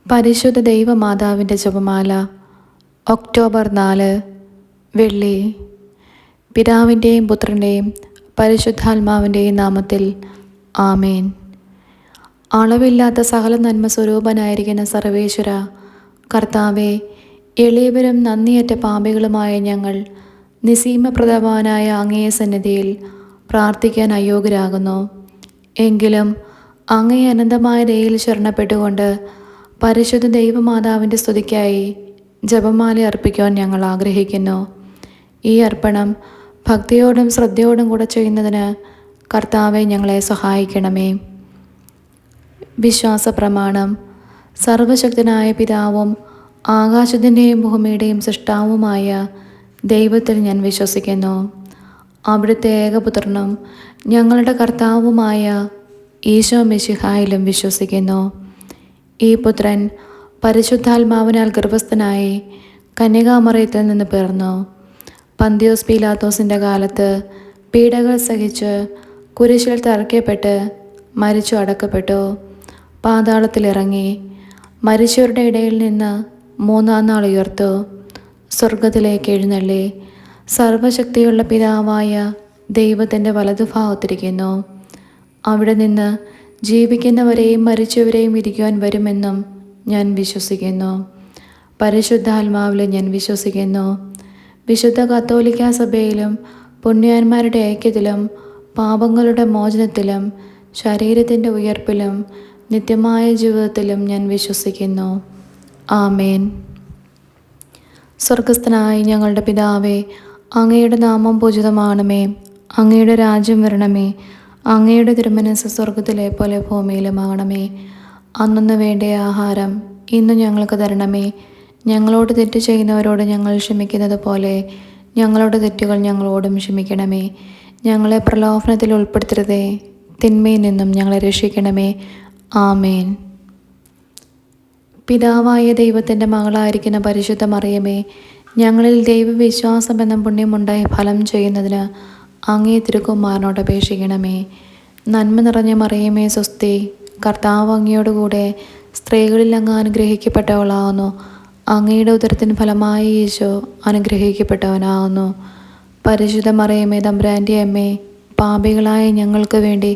പരിശുദ്ധ ദൈവമാതാവിൻ്റെ ജപമാല ഒക്ടോബർ 4 വെള്ളി. പിതാവിൻ്റെയും പുത്രൻ്റെയും പരിശുദ്ധാത്മാവിൻ്റെയും നാമത്തിൽ ആമേൻ. അളവില്ലാത്ത സകല നന്മ സ്വരൂപനായിരിക്കുന്ന സർവേശ്വര കർത്താവെ, എളിയവരും നന്ദിയറ്റ പാപികളുമായ ഞങ്ങൾ നിസീമപ്രദവാനായ അങ്ങയെ സന്നിധിയിൽ പ്രാർത്ഥിക്കാൻ അയോഗ്യരാകുന്നു. എങ്കിലും അങ്ങേ അനന്തമായ ദയയിൽ ശരണപ്പെട്ടുകൊണ്ട് പരിശുദ്ധ ദൈവമാതാവിൻ്റെ സ്തുതിക്കായി ജപമാല അർപ്പിക്കുവാൻ ഞങ്ങൾ ആഗ്രഹിക്കുന്നു. ഈ അർപ്പണം ഭക്തിയോടും ശ്രദ്ധയോടും കൂടെ ചെയ്യുന്നതിന് കർത്താവെ ഞങ്ങളെ സഹായിക്കണമേ. വിശ്വാസ പ്രമാണം. സർവശക്തനായ പിതാവും ആകാശത്തിൻ്റെയും ഭൂമിയുടെയും സൃഷ്ടാവുമായ ദൈവത്തിൽ ഞാൻ വിശ്വസിക്കുന്നു. അവിടുത്തെ ഏകപുത്രനും ഞങ്ങളുടെ കർത്താവുമായ ഈശോ മിശിഹായിലും വിശ്വസിക്കുന്നു. ഈ പുത്രൻ പരിശുദ്ധാത്മാവിനാൽ ഗർഭസ്ഥനായി കന്യകാമറിയത്തിൽ നിന്ന് പിറന്നു. പന്തിയോസ് പീലാത്തോസിൻ്റെ കാലത്ത് പീഡകൾ സഹിച്ച് കുരിശിൽ തറയ്ക്കപ്പെട്ട് മരിച്ചു അടക്കപ്പെട്ടു. പാതാളത്തിലിറങ്ങി മരിച്ചവരുടെ ഇടയിൽ നിന്ന് 3-ാം നാൾ ഉയർത്തു. സ്വർഗത്തിലേക്ക് എഴുന്നള്ളി സർവശക്തിയുള്ള പിതാവായ ദൈവത്തിൻ്റെ വലതുഭാഗത്തിരിക്കുന്നു. അവിടെ നിന്ന് ജീവിക്കുന്നവരെയും മരിച്ചവരെയും വിധിക്കുവാൻ വരുമെന്നും ഞാൻ വിശ്വസിക്കുന്നു. പരിശുദ്ധാത്മാവിൽ ഞാൻ വിശ്വസിക്കുന്നു. വിശുദ്ധ കത്തോലിക്കാ സഭയിലും പുണ്യാന്മാരുടെ ഐക്യത്തിലും പാപങ്ങളുടെ മോചനത്തിലും ശരീരത്തിൻ്റെ ഉയർപ്പിലും നിത്യമായ ജീവിതത്തിലും ഞാൻ വിശ്വസിക്കുന്നു. ആമേൻ. സ്വർഗസ്ഥനായ ഞങ്ങളുടെ പിതാവേ, അങ്ങയുടെ നാമം പൂജിതമാണമേ. അങ്ങയുടെ രാജ്യം വരണമേ. അങ്ങയുടെ തിരുമനസ്സ് സ്വർഗത്തിലെ പോലെ ഭൂമിയിലുമാകണമേ. അന്നന്ന് വേണ്ട ആഹാരം ഇന്ന് ഞങ്ങൾക്ക് തരണമേ. ഞങ്ങളോട് തെറ്റ് ചെയ്യുന്നവരോട് ഞങ്ങൾ ക്ഷമിക്കുന്നത് പോലെ ഞങ്ങളുടെ തെറ്റുകൾ ഞങ്ങളോടും ക്ഷമിക്കണമേ. ഞങ്ങളെ പ്രലോഭനത്തിൽ ഉൾപ്പെടുത്തരുതേ, തിന്മയിൽ നിന്നും ഞങ്ങളെ രക്ഷിക്കണമേ. ആമേൻ. പിതാവായ ദൈവത്തിൻ്റെ മകളായിരിക്കുന്ന പരിശുദ്ധ മറിയമേ, ഞങ്ങളിൽ ദൈവവിശ്വാസം എന്ന പുണ്യമുണ്ടായി ഫലം ചെയ്യുന്നതിന് അങ്ങേ തിരുക്കുമാരനോട് അപേക്ഷിക്കണമേ. നന്മ നിറഞ്ഞ മറിയമേ സ്വസ്തി, കർത്താവ് അങ്ങയോടുകൂടെ സ്ത്രീകളിൽ അങ്ങ് അനുഗ്രഹിക്കപ്പെട്ടവളാകുന്നു. അങ്ങയുടെ ഉദരത്തിന് ഫലമായി ഈശോ അനുഗ്രഹിക്കപ്പെട്ടവനാകുന്നു. പരിശുദ്ധ മറിയമേ തമ്പുരാൻ്റെ അമ്മേ, പാപികളായ ഞങ്ങൾക്ക് വേണ്ടി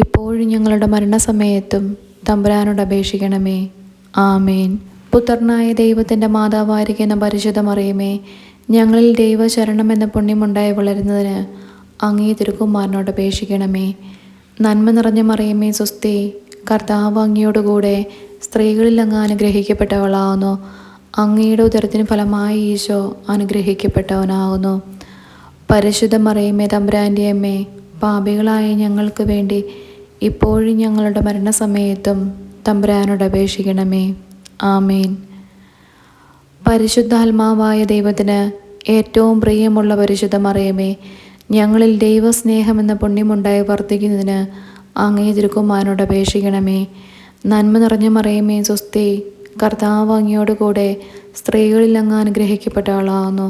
ഇപ്പോഴും ഞങ്ങളുടെ മരണസമയത്തും തമ്പുരാനോട് അപേക്ഷിക്കണമേ. ആമേൻ. പുത്രനായ ദൈവത്തിൻ്റെ മാതാവായിരിക്കുന്ന പരിശുദ്ധ മറിയമേ, ഞങ്ങളിൽ ദൈവശരണം എന്ന പുണ്യമുണ്ടായി വളരുന്നതിന് അങ്ങേ തിരുക്കുമാരനോട് അപേക്ഷിക്കണമേ. നന്മ നിറഞ്ഞ മറിയമേ സ്വസ്തി, കർത്താവ് അങ്ങയോടുകൂടെ സ്ത്രീകളിൽ അങ്ങ് അനുഗ്രഹിക്കപ്പെട്ടവളാകുന്നു. അങ്ങയുടെ ഉദരത്തിന് ഫലമായി ഈശോ അനുഗ്രഹിക്കപ്പെട്ടവനാകുന്നു. പരിശുദ്ധ മറിയമേ തമ്പുരാൻ്റെ അമ്മേ, പാപികളായ ഞങ്ങൾക്ക് വേണ്ടി ഇപ്പോഴും ഞങ്ങളുടെ മരണസമയത്തും തമ്പുരാനോട് അപേക്ഷിക്കണമേ. ആമേൻ. പരിശുദ്ധാത്മാവായ ദൈവത്തിന് ഏറ്റവും പ്രിയമുള്ള പരിശുദ്ധ മറിയമേ, ഞങ്ങളിൽ ദൈവസ്നേഹമെന്ന പുണ്യമുണ്ടായി വർദ്ധിക്കുന്നതിന് അങ്ങേ തിരുക്കുമാരനോട് അപേക്ഷിക്കണമേ. നന്മ നിറഞ്ഞ മറിയമേ സ്വസ്തി, കർത്താവ് അങ്ങയോടുകൂടെ സ്ത്രീകളിൽ അങ്ങ് അനുഗ്രഹിക്കപ്പെട്ടവളാകുന്നു.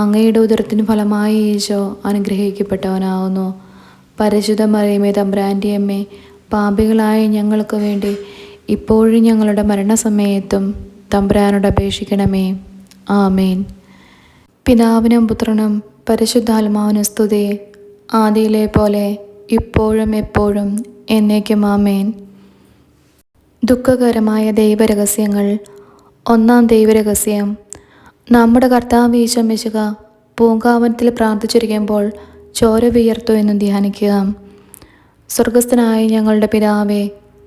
അങ്ങയുടെ ഉദരത്തിന് ഫലമായി ഈശോ അനുഗ്രഹിക്കപ്പെട്ടവനാകുന്നു. പരിശുദ്ധ മറിയമേ തമ്പുരാൻ്റെ അമ്മേ, പാപികളായ ഞങ്ങൾക്ക് വേണ്ടി ഇപ്പോഴും ഞങ്ങളുടെ മരണസമയത്തും തമ്പുരാനോട് അപേക്ഷിക്കണമേ. ആമേൻ. പിതാവിനും പുത്രനും പരിശുദ്ധാത്മാവിനും സ്തുതി, ആദിയിലെ പോലെ ഇപ്പോഴും എപ്പോഴും എന്നേക്കും. ആമേൻ. ദുഃഖകരമായ ദൈവരഹസ്യങ്ങൾ. 1-ാം ദൈവരഹസ്യം. നമ്മുടെ കർത്താവ് ഈശോ മിശിഹാ പൂങ്കാവനത്തിൽ പ്രാർത്ഥിച്ചിരിക്കുമ്പോൾ ചോര വിയർത്തു എന്ന് ധ്യാനിക്കുക. സ്വർഗസ്ഥനായ ഞങ്ങളുടെ പിതാവേ,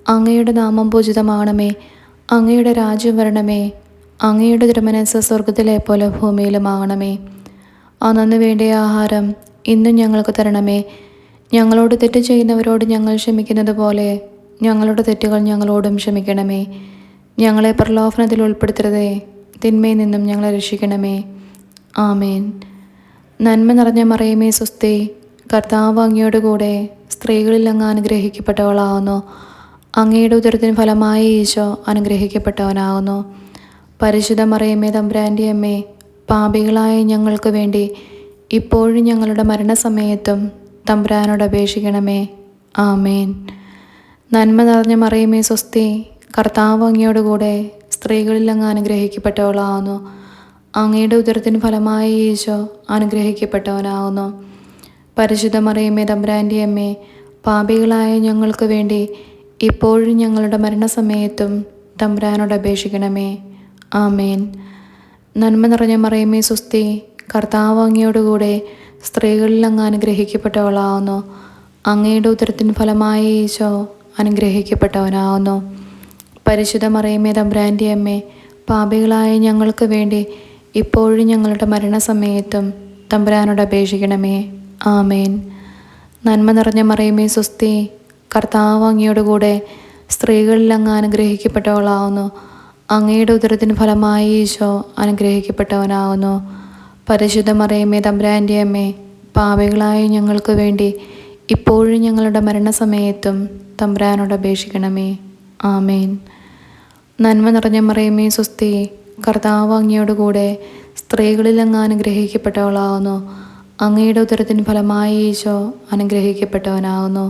അങ്ങയുടെ നാമം പൂജിതമാണമേ. അങ്ങയുടെ രാജ്യം വരണമേ. അങ്ങയുടെ തിരുമനസ്സ് സ്വർഗത്തിലെ പോലെ ഭൂമിയിലുമാകണമേ. അന്നന്ന് വേണ്ട ആഹാരം ഇന്നും ഞങ്ങൾക്ക് തരണമേ. ഞങ്ങളോട് തെറ്റ് ചെയ്യുന്നവരോട് ഞങ്ങൾ ക്ഷമിക്കുന്നത് പോലെ ഞങ്ങളുടെ തെറ്റുകൾ ഞങ്ങളോടും ക്ഷമിക്കണമേ. ഞങ്ങളെ പ്രലോഭനത്തിൽ ഉൾപ്പെടുത്തരുതേ, തിന്മയിൽ നിന്നും ഞങ്ങളെ രക്ഷിക്കണമേ. ആമേൻ. നന്മ നിറഞ്ഞ മറിയമേ സ്വസ്തി, കർത്താവ് അങ്ങയോടുകൂടെ സ്ത്രീകളിൽ അങ്ങ് അനുഗ്രഹിക്കപ്പെട്ടവളാകുന്നു. അങ്ങയുടെ ഉദരത്തിന് ഫലമായി ഈശോ അനുഗ്രഹിക്കപ്പെട്ടവനാകുന്നു. പരിശുദ്ധ മറിയമേ തമ്പുരാൻ്റെ അമ്മേ, പാപികളായ ഞങ്ങൾക്ക് വേണ്ടി ഇപ്പോഴും ഞങ്ങളുടെ മരണസമയത്തും തമ്പുരാനോട് അപേക്ഷിക്കണമേ. ആമേൻ. നന്മ നിറഞ്ഞ മറിയമേ സ്വസ്തി, കർത്താവ് അങ്ങയോടുകൂടെ സ്ത്രീകളിൽ അങ്ങ് അനുഗ്രഹിക്കപ്പെട്ടവളാവുന്നു. അങ്ങയുടെ ഉദരത്തിന് ഫലമായി ഈശോ അനുഗ്രഹിക്കപ്പെട്ടവനാവുന്നു. പരിശുദ്ധ മറിയമേ തമ്പുരാൻ്റെ അമ്മേ, പാപികളായ ഞങ്ങൾക്ക് വേണ്ടി ഇപ്പോഴും ഞങ്ങളുടെ മരണസമയത്തും തമ്പുരാനോട് അപേക്ഷിക്കണമേ. ആമേൻ. നന്മ നിറഞ്ഞ മറിയമേ സുസ്തി, കർത്താവ് അങ്ങയോടുകൂടെ സ്ത്രീകളിൽ അങ്ങ് അനുഗ്രഹിക്കപ്പെട്ടവളാവുന്നു. അങ്ങയുടെ ഉദരത്തിന് ഫലമായി ഈശോ അനുഗ്രഹിക്കപ്പെട്ടവനാവുന്നു. പരിശുദ്ധ മറിയമേ തമ്പുരാൻ്റെ അമ്മേ, പാപികളായ ഞങ്ങൾക്ക് വേണ്ടി ഇപ്പോഴും ഞങ്ങളുടെ മരണസമയത്തും തമ്പുരാനോട് അപേക്ഷിക്കണമേ. ആമേൻ. നന്മ നിറഞ്ഞ മറിയമേ സുസ്തി, കർത്താവ് അങ്ങയോടുകൂടെ സ്ത്രീകളിൽ അങ്ങ് അനുഗ്രഹിക്കപ്പെട്ടവളാവുന്നു. അങ്ങയുടെ ഉദരത്തിന് ഫലമായി ഈശോ അനുഗ്രഹിക്കപ്പെട്ടവനാവുന്നു. പരിശുദ്ധ മറിയമേ തമ്പുരാൻ്റെ അമ്മേ, പാപികളായ ഞങ്ങൾക്ക് വേണ്ടി ഇപ്പോഴും ഞങ്ങളുടെ മരണസമയത്തും തമ്പുരാനോട് അപേക്ഷിക്കണമേ. ആമേൻ. നന്മ നിറഞ്ഞ മറിയമേ സുസ്തി, കർത്താവ് അങ്ങയോടുകൂടെ സ്ത്രീകളിൽ അങ്ങ് അനുഗ്രഹിക്കപ്പെട്ടവളാവുന്നു. അങ്ങയുടെ ഉദരത്തിന് ഫലമായി ഈശോ അനുഗ്രഹിക്കപ്പെട്ടവനാവുന്നു.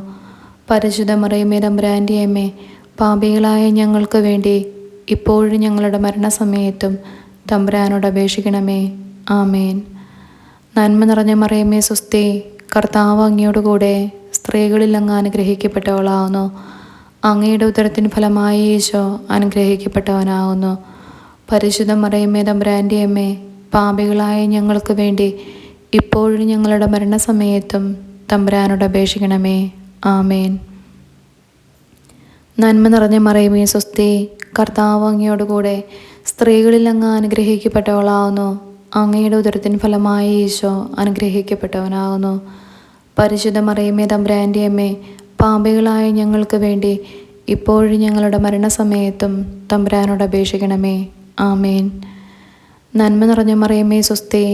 പരിശുദ്ധ മറിയമേ തമ്പുരാൻ്റെ അമ്മേ, പാപികളായ ഞങ്ങൾക്ക് വേണ്ടി ഇപ്പോഴും ഞങ്ങളുടെ മരണസമയത്തും തമ്പുരാനോട് അപേക്ഷിക്കണമേ. ആമേൻ. നന്മ നിറഞ്ഞ മറിയമേ സുസ്തി, കർത്താവ് അങ്ങയോടുകൂടെ സ്ത്രീകളിൽ അങ്ങ് അനുഗ്രഹിക്കപ്പെട്ടവളാവുന്നു. അങ്ങയുടെ ഉദരത്തിന് ഫലമായി ഈശോ അനുഗ്രഹിക്കപ്പെട്ടവനാവുന്നു. പരിശുദ്ധ മറിയമേ തമ്പുരാൻ്റെ അമ്മേ, പാപികളായ ഞങ്ങൾക്ക് വേണ്ടി ഇപ്പോഴും ഞങ്ങളുടെ മരണസമയത്തും തമ്പുരാനോട് അപേക്ഷിക്കണമേ. ആമേൻ. നന്മ നിറഞ്ഞ മറിയമേ സുസ്തി, കർത്താവ് അങ്ങയോടുകൂടെ സ്ത്രീകളിൽ അങ്ങ് അനുഗ്രഹിക്കപ്പെട്ടവളാവുന്നു. അങ്ങയുടെ ഉദരത്തിന് ഫലമായി ഈശോ അനുഗ്രഹിക്കപ്പെട്ടവനാവുന്നു. പരിശുദ്ധ മറിയമേ തമ്പുരാൻ്റെ അമ്മേ, പാപികളായ ഞങ്ങൾക്ക് വേണ്ടി ഇപ്പോഴും ഞങ്ങളുടെ മരണസമയത്തും തമ്പുരാനോട് അപേക്ഷിക്കണമേ. ആമേൻ. നന്മ നിറഞ്ഞ മറിയമേ സുസ്തി,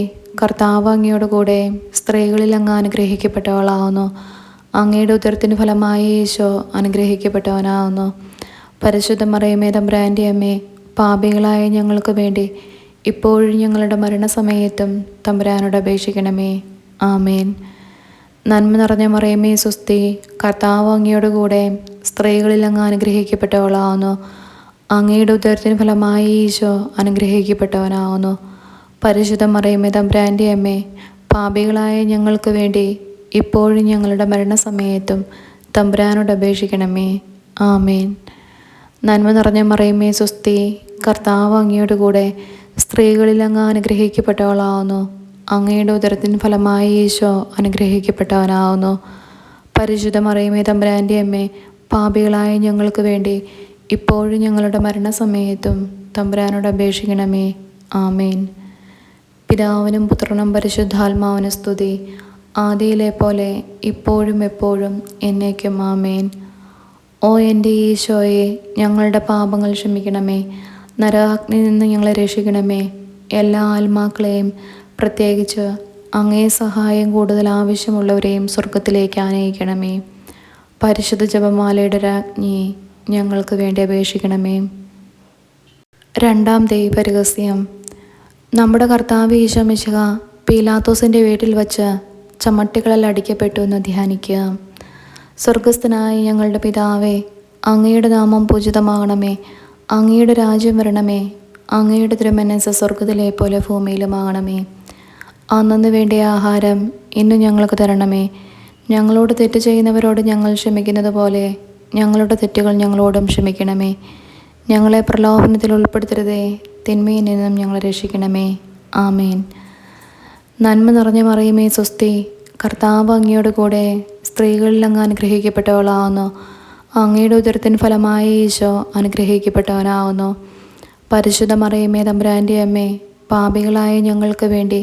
കർത്താവ് അങ്ങയോടുകൂടെ സ്ത്രീകളിൽ അങ്ങ് അനുഗ്രഹിക്കപ്പെട്ടവളാവുന്നു. അങ്ങയുടെ ഉദരത്തിന് ഫലമായി ഈശോ അനുഗ്രഹിക്കപ്പെട്ടവനാവുന്നു. പരിശുദ്ധ മറിയമേ തമ്പുരാൻ്റെ അമ്മേ, പാപികളായ ഞങ്ങൾക്ക് വേണ്ടി ഇപ്പോഴും ഞങ്ങളുടെ മരണസമയത്തും തമ്പുരാനോട് അപേക്ഷിക്കണമേ. ആമേൻ. നന്മ നിറഞ്ഞ മറിയമേ സുസ്തി, കർത്താവ് അങ്ങയോടുകൂടെ സ്ത്രീകളിൽ അങ്ങ് അനുഗ്രഹിക്കപ്പെട്ടവളാവുന്നു. അങ്ങയുടെ ഉദരത്തിന് ഫലമായി ഈശോ അനുഗ്രഹിക്കപ്പെട്ടവനാവുന്നു. പരിശുദ്ധ മറിയമേ തമ്പുരാൻ്റെ അമ്മേ, പാപികളായ ഞങ്ങൾക്ക് വേണ്ടി ഇപ്പോഴും ഞങ്ങളുടെ മരണസമയത്തും തമ്പുരാനോട് അപേക്ഷിക്കണമേ. ആമേൻ. നന്മ നിറഞ്ഞ മറിയമേ സുസ്തി, കർത്താവ് അങ്ങയോടുകൂടെ സ്ത്രീകളിൽ അങ്ങ് അനുഗ്രഹിക്കപ്പെട്ടവളാവുന്നു. അങ്ങയുടെ ഉദരത്തിന് ഫലമായി ഈശോ അനുഗ്രഹിക്കപ്പെട്ടവനാവുന്നു. പരിശുദ്ധ മറിയമേ തമ്പുരാൻ്റെ അമ്മേ, പാപികളായ ഞങ്ങൾക്ക് വേണ്ടി ഇപ്പോഴും ഞങ്ങളുടെ മരണസമയത്തും തമ്പുരാനോട് അപേക്ഷിക്കണമേ. ആമേൻ. പിതാവിനും പുത്രനും പരിശുദ്ധാത്മാവിനും സ്തുതി, ആദിയിലെ പോലെ ഇപ്പോഴും എപ്പോഴും എന്നേക്കും. ആമേൻ. ഓ എൻ്റെ ഈശോയെ, ഞങ്ങളുടെ പാപങ്ങൾ ക്ഷമിക്കണമേ. നരകാഗ്നിയിൽ നിന്ന് ഞങ്ങളെ രക്ഷിക്കണമേ. എല്ലാ ആത്മാക്കളെയും, പ്രത്യേകിച്ച് അങ്ങേ സഹായം കൂടുതൽ ആവശ്യമുള്ളവരെയും സ്വർഗത്തിലേക്ക് ആനയിക്കണമേ. പരിശുദ്ധ ജപമാലയുടെ രാജ്ഞി, ഞങ്ങൾക്ക് വേണ്ടി അപേക്ഷിക്കണമേ. രണ്ടാം ദൈവരഹസ്യം. നമ്മുടെ കർത്താവ് ഈശോ മിശിഹ പീലാത്തോസിൻ്റെ വീട്ടിൽ വച്ച് ചമ്മട്ടികളിൽ അടിക്കപ്പെട്ടു എന്ന് ധ്യാനിക്കുക. സ്വർഗസ്ഥനായ ഞങ്ങളുടെ പിതാവേ, അങ്ങയുടെ നാമം പൂജിതമാകണമേ. അങ്ങയുടെ രാജ്യം വരണമേ. അങ്ങയുടെ തിരുമനസ്സ് സ്വർഗത്തിലെ പോലെ ഭൂമിയിലുമാകണമേ. അന്നന്ന് വേണ്ടിയ ആഹാരം ഇന്ന് ഞങ്ങൾക്ക് തരണമേ. ഞങ്ങളോട് തെറ്റ് ചെയ്യുന്നവരോട് ഞങ്ങൾ ക്ഷമിക്കുന്നത് പോലെ ഞങ്ങളുടെ തെറ്റുകൾ ഞങ്ങളോടും ക്ഷമിക്കണമേ. ഞങ്ങളെ പ്രലോഭനത്തിൽ ഉൾപ്പെടുത്തരുതേ, തിന്മയിൽ നിന്നും ഞങ്ങളെ രക്ഷിക്കണമേ. ആമേൻ. നന്മ നിറഞ്ഞ മറിയമേ സുസ്തി, കർത്താവ് അങ്ങയോടുകൂടെ സ്ത്രീകളിൽ അങ്ങ് അനുഗ്രഹിക്കപ്പെട്ടവളാവുന്നു. അങ്ങയുടെ ഉദരത്തിന് ഫലമായി ഈശോ അനുഗ്രഹിക്കപ്പെട്ടവനാവുന്നു. പരിശുദ്ധ മറിയമേ തമ്പുരാൻ്റെ അമ്മേ, പാപികളായ ഞങ്ങൾക്ക് വേണ്ടി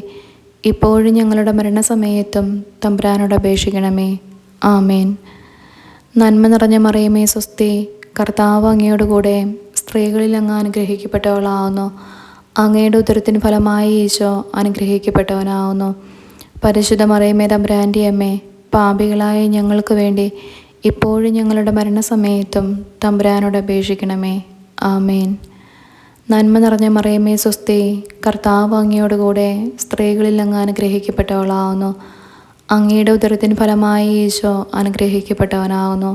ഇപ്പോഴും ഞങ്ങളുടെ മരണസമയത്തും തമ്പുരാനോട് അപേക്ഷിക്കണമേ. ആമേൻ. നന്മ നിറഞ്ഞ മറിയമേ സുസ്തി, കർത്താവ് അങ്ങയോടുകൂടെ സ്ത്രീകളിൽ അങ്ങ് അനുഗ്രഹിക്കപ്പെട്ടവളാവുന്നു. അങ്ങയുടെ ഉദരത്തിന് ഫലമായി ഈശോ അനുഗ്രഹിക്കപ്പെട്ടവനാവുന്നു. പരിശുദ്ധ മറിയമേ തമ്പുരാൻ്റെ അമ്മേ, പാപികളായ ഞങ്ങൾക്ക് വേണ്ടി ഇപ്പോഴും ഞങ്ങളുടെ മരണസമയത്തും തമ്പുരാനോട് അപേക്ഷിക്കണമേ. ആമേൻ. നന്മ നിറഞ്ഞ മറിയമേ സുസ്തി, കർത്താവ് അങ്ങയോടുകൂടെ സ്ത്രീകളിൽ അങ്ങ് അനുഗ്രഹിക്കപ്പെട്ടവളാവുന്നു. അങ്ങയുടെ ഉദരത്തിന് ഫലമായി ഈശോ അനുഗ്രഹിക്കപ്പെട്ടവനാവുന്നു.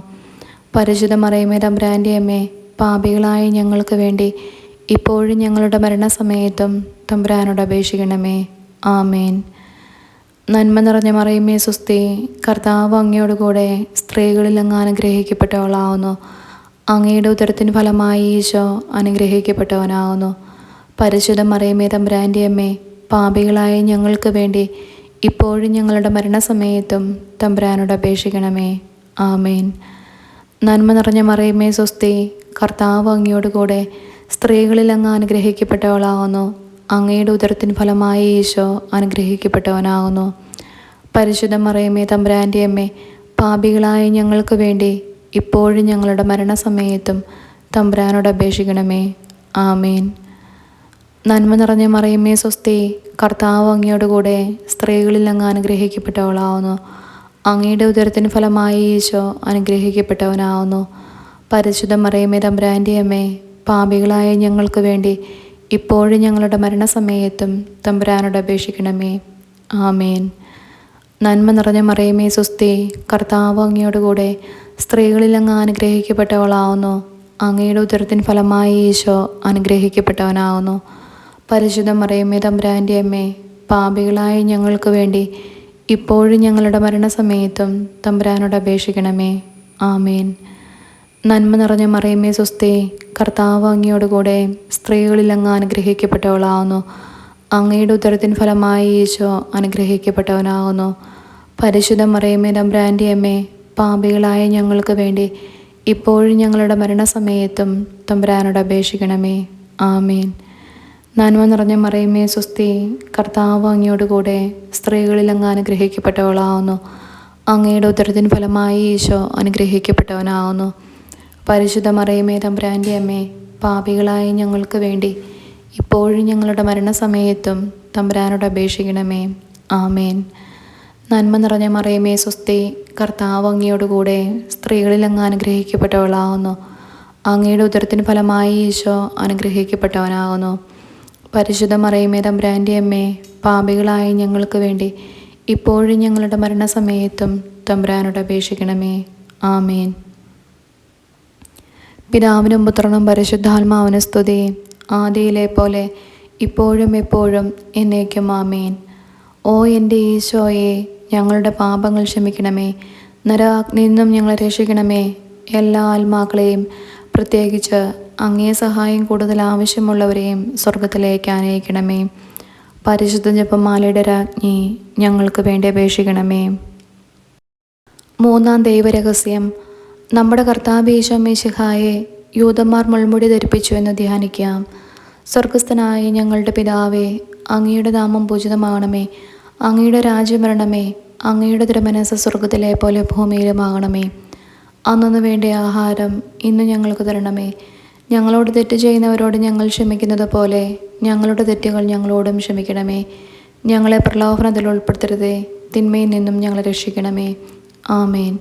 പരിശുദ്ധ മറിയമേ തമ്പുരാൻ്റെ അമ്മേ, പാപികളായ ഞങ്ങൾക്ക് വേണ്ടി ഇപ്പോഴും ഞങ്ങളുടെ മരണസമയത്തും തമ്പുരാനോട് അപേക്ഷിക്കണമേ. ആമേൻ. നന്മ നിറഞ്ഞ മറിയമേ സുസ്തി, കർത്താവ് അങ്ങയോട് കൂടെ സ്ത്രീകളിൽ അങ്ങ് അനുഗ്രഹിക്കപ്പെട്ടവളാവുന്നു. അങ്ങയുടെ ഉദരത്തിന് ഫലമായി ഈശോ അനുഗ്രഹിക്കപ്പെട്ടവനാവുന്നു. പരിശുദ്ധ മറിയമേ തമ്പുരാൻ്റെ അമ്മേ, പാപികളായ ഞങ്ങൾക്ക് വേണ്ടി ഇപ്പോഴും ഞങ്ങളുടെ മരണസമയത്തും തമ്പുരാനോട് അപേക്ഷിക്കണമേ. ആമേൻ. നന്മ നിറഞ്ഞ മറിയമേ സുസ്തി, കർത്താവ് അങ്ങയോട് കൂടെ സ്ത്രീകളിൽ അങ്ങ് അനുഗ്രഹിക്കപ്പെട്ടവളാവുന്നു. അങ്ങയുടെ ഉദരത്തിന് ഫലമായി ഈശോ അനുഗ്രഹിക്കപ്പെട്ടവനാകുന്നു. പരിശുദ്ധ മറിയമേ തമ്പുരാൻ്റെ അമ്മേ, പാപികളായ ഞങ്ങൾക്ക് വേണ്ടി ഇപ്പോഴും ഞങ്ങളുടെ മരണസമയത്തും തമ്പുരാനോട് അപേക്ഷിക്കണമേ. ആമേൻ. നന്മ നിറഞ്ഞ മറിയമേ സ്വസ്തി, കർത്താവ് അങ്ങയോട് കൂടെ സ്ത്രീകളിൽ അങ്ങ് അനുഗ്രഹിക്കപ്പെട്ടവളാവുന്നു. അങ്ങയുടെ ഉദരത്തിന് ഫലമായി ഈശോ അനുഗ്രഹിക്കപ്പെട്ടവനാവുന്നു. പരിശുദ്ധ മറിയമേ തമ്പുരാൻ്റെ അമ്മേ, പാപികളായ ഞങ്ങൾക്ക് വേണ്ടി ഇപ്പോഴും ഞങ്ങളുടെ മരണസമയത്തും തമ്പുരാനോട് അപേക്ഷിക്കണമേ. ആമേൻ. നന്മ നിറഞ്ഞ മറിയമേ സ്വസ്തി, കർത്താവ് അങ്ങയോട് കൂടെ സ്ത്രീകളിൽ അങ്ങ് അനുഗ്രഹിക്കപ്പെട്ടവളാവുന്നു. അങ്ങയുടെ ഉദരത്തിന് ഫലമായി ഈശോ അനുഗ്രഹിക്കപ്പെട്ടവനാവുന്നു. പരിശുദ്ധ മറിയമേ തമ്പുരാൻ്റെ അമ്മേ, പാപികളായ ഞങ്ങൾക്ക് വേണ്ടി ഇപ്പോഴും ഞങ്ങളുടെ മരണസമയത്തും തമ്പുരാനോട് അപേക്ഷിക്കണമേ. ആമേൻ. നന്മ നിറഞ്ഞ മറിയമേ സ്വസ്തി, കർത്താവ് അങ്ങയോട് കൂടെ സ്ത്രീകളിൽ അങ്ങ് അനുഗ്രഹിക്കപ്പെട്ടവളാവുന്നു. അങ്ങയുടെ ഉദരത്തിന് ഫലമായി ഈശോ അനുഗ്രഹിക്കപ്പെട്ടവനാകുന്നു. പരിശുദ്ധ മറിയമേ തമ്പുരാൻ്റെ അമ്മേ, പാപികളായ ഞങ്ങൾക്ക് വേണ്ടി ഇപ്പോഴും ഞങ്ങളുടെ മരണസമയത്തും തമ്പുരാനോട് അപേക്ഷിക്കണമേ. ആമേൻ. നന്മ നിറഞ്ഞ മറിയമേ സ്വസ്തി, കർത്താവ് അങ്ങയോട് കൂടെ സ്ത്രീകളിൽ അങ്ങ് അനുഗ്രഹിക്കപ്പെട്ടവളാവുന്നു. അങ്ങയുടെ ഉദരത്തിന് ഫലമായി ഈശോ അനുഗ്രഹിക്കപ്പെട്ടവനാവുന്നു. പരിശുദ്ധ മറിയമേ തമ്പുരാൻ്റെ അമ്മേ, പാപികളായ ഞങ്ങൾക്ക് വേണ്ടി ഇപ്പോഴും ഞങ്ങളുടെ മരണസമയത്തും തമ്പുരാനോട് അപേക്ഷിക്കണമേ. ആമേൻ. നന്മ നിറഞ്ഞ മറിയമേ സ്വസ്തി, കർത്താവ് അങ്ങയോട് കൂടെ സ്ത്രീകളിൽ അങ്ങ് അനുഗ്രഹിക്കപ്പെട്ടവളാവുന്നു. അങ്ങയുടെ ഉദരത്തിന് ഫലമായി ഈശോ അനുഗ്രഹിക്കപ്പെട്ടവനാകുന്നു. പരിശുദ്ധ മറിയമേ തമ്പുരാൻ്റെ അമ്മേ, പാപികളായ ഞങ്ങൾക്ക് വേണ്ടി ഇപ്പോഴും ഞങ്ങളുടെ മരണസമയത്തും തമ്പുരാനോട് അപേക്ഷിക്കണമേ. ആമേൻ. പിതാവിനും പുത്രനും പരിശുദ്ധാത്മാവിനും സ്തുതി, ആദിയിലെ പോലെ ഇപ്പോഴും എപ്പോഴും എന്നേക്കും. ആമേൻ. ഓ എൻ്റെ ഈശോയെ, ഞങ്ങളുടെ പാപങ്ങൾ ക്ഷമിക്കണമേ. നരകാഗ്നിയിൽ നിന്നും ഞങ്ങളെ രക്ഷിക്കണമേ. എല്ലാ ആത്മാക്കളെയും, പ്രത്യേകിച്ച് അങ്ങേ സഹായം കൂടുതൽ ആവശ്യമുള്ളവരെയും സ്വർഗത്തിലേക്ക് ആനയിക്കണമേ. പരിശുദ്ധ ജപമാലയുടെ രാജ്ഞി, ഞങ്ങൾക്ക് വേണ്ടി അപേക്ഷിക്കണമേ. മൂന്നാം ദൈവരഹസ്യം, നമ്മുടെ കർത്താവ് ഈശോ മിശിഹായെ യൂദന്മാർ മുൾമുടി ധരിപ്പിച്ചു എന്ന് ധ്യാനിക്കാം. സ്വർഗസ്ഥനായ ഞങ്ങളുടെ പിതാവേ, അങ്ങയുടെ നാമം പൂജിതമാകണമേ. അങ്ങയുടെ രാജ്യം വരണമേ. അങ്ങയുടെ തിരുമനസ്സ് സ്വർഗത്തിലെ പോലെ ഭൂമിയിലുമാകണമേ. അന്നു വേണ്ട ആഹാരം ഇന്ന് ഞങ്ങൾക്ക് തരണമേ. ഞങ്ങളോട് തെറ്റ് ചെയ്യുന്നവരോട് ഞങ്ങൾ ക്ഷമിക്കുന്നത് പോലെ ഞങ്ങളുടെ തെറ്റുകൾ ഞങ്ങളോടും ക്ഷമിക്കണമേ. ഞങ്ങളെ പ്രലോഭനത്തിൽ ഉൾപ്പെടുത്തരുതേ, തിന്മയിൽ നിന്നും ഞങ്ങളെ രക്ഷിക്കണമേ. ആമേൻ.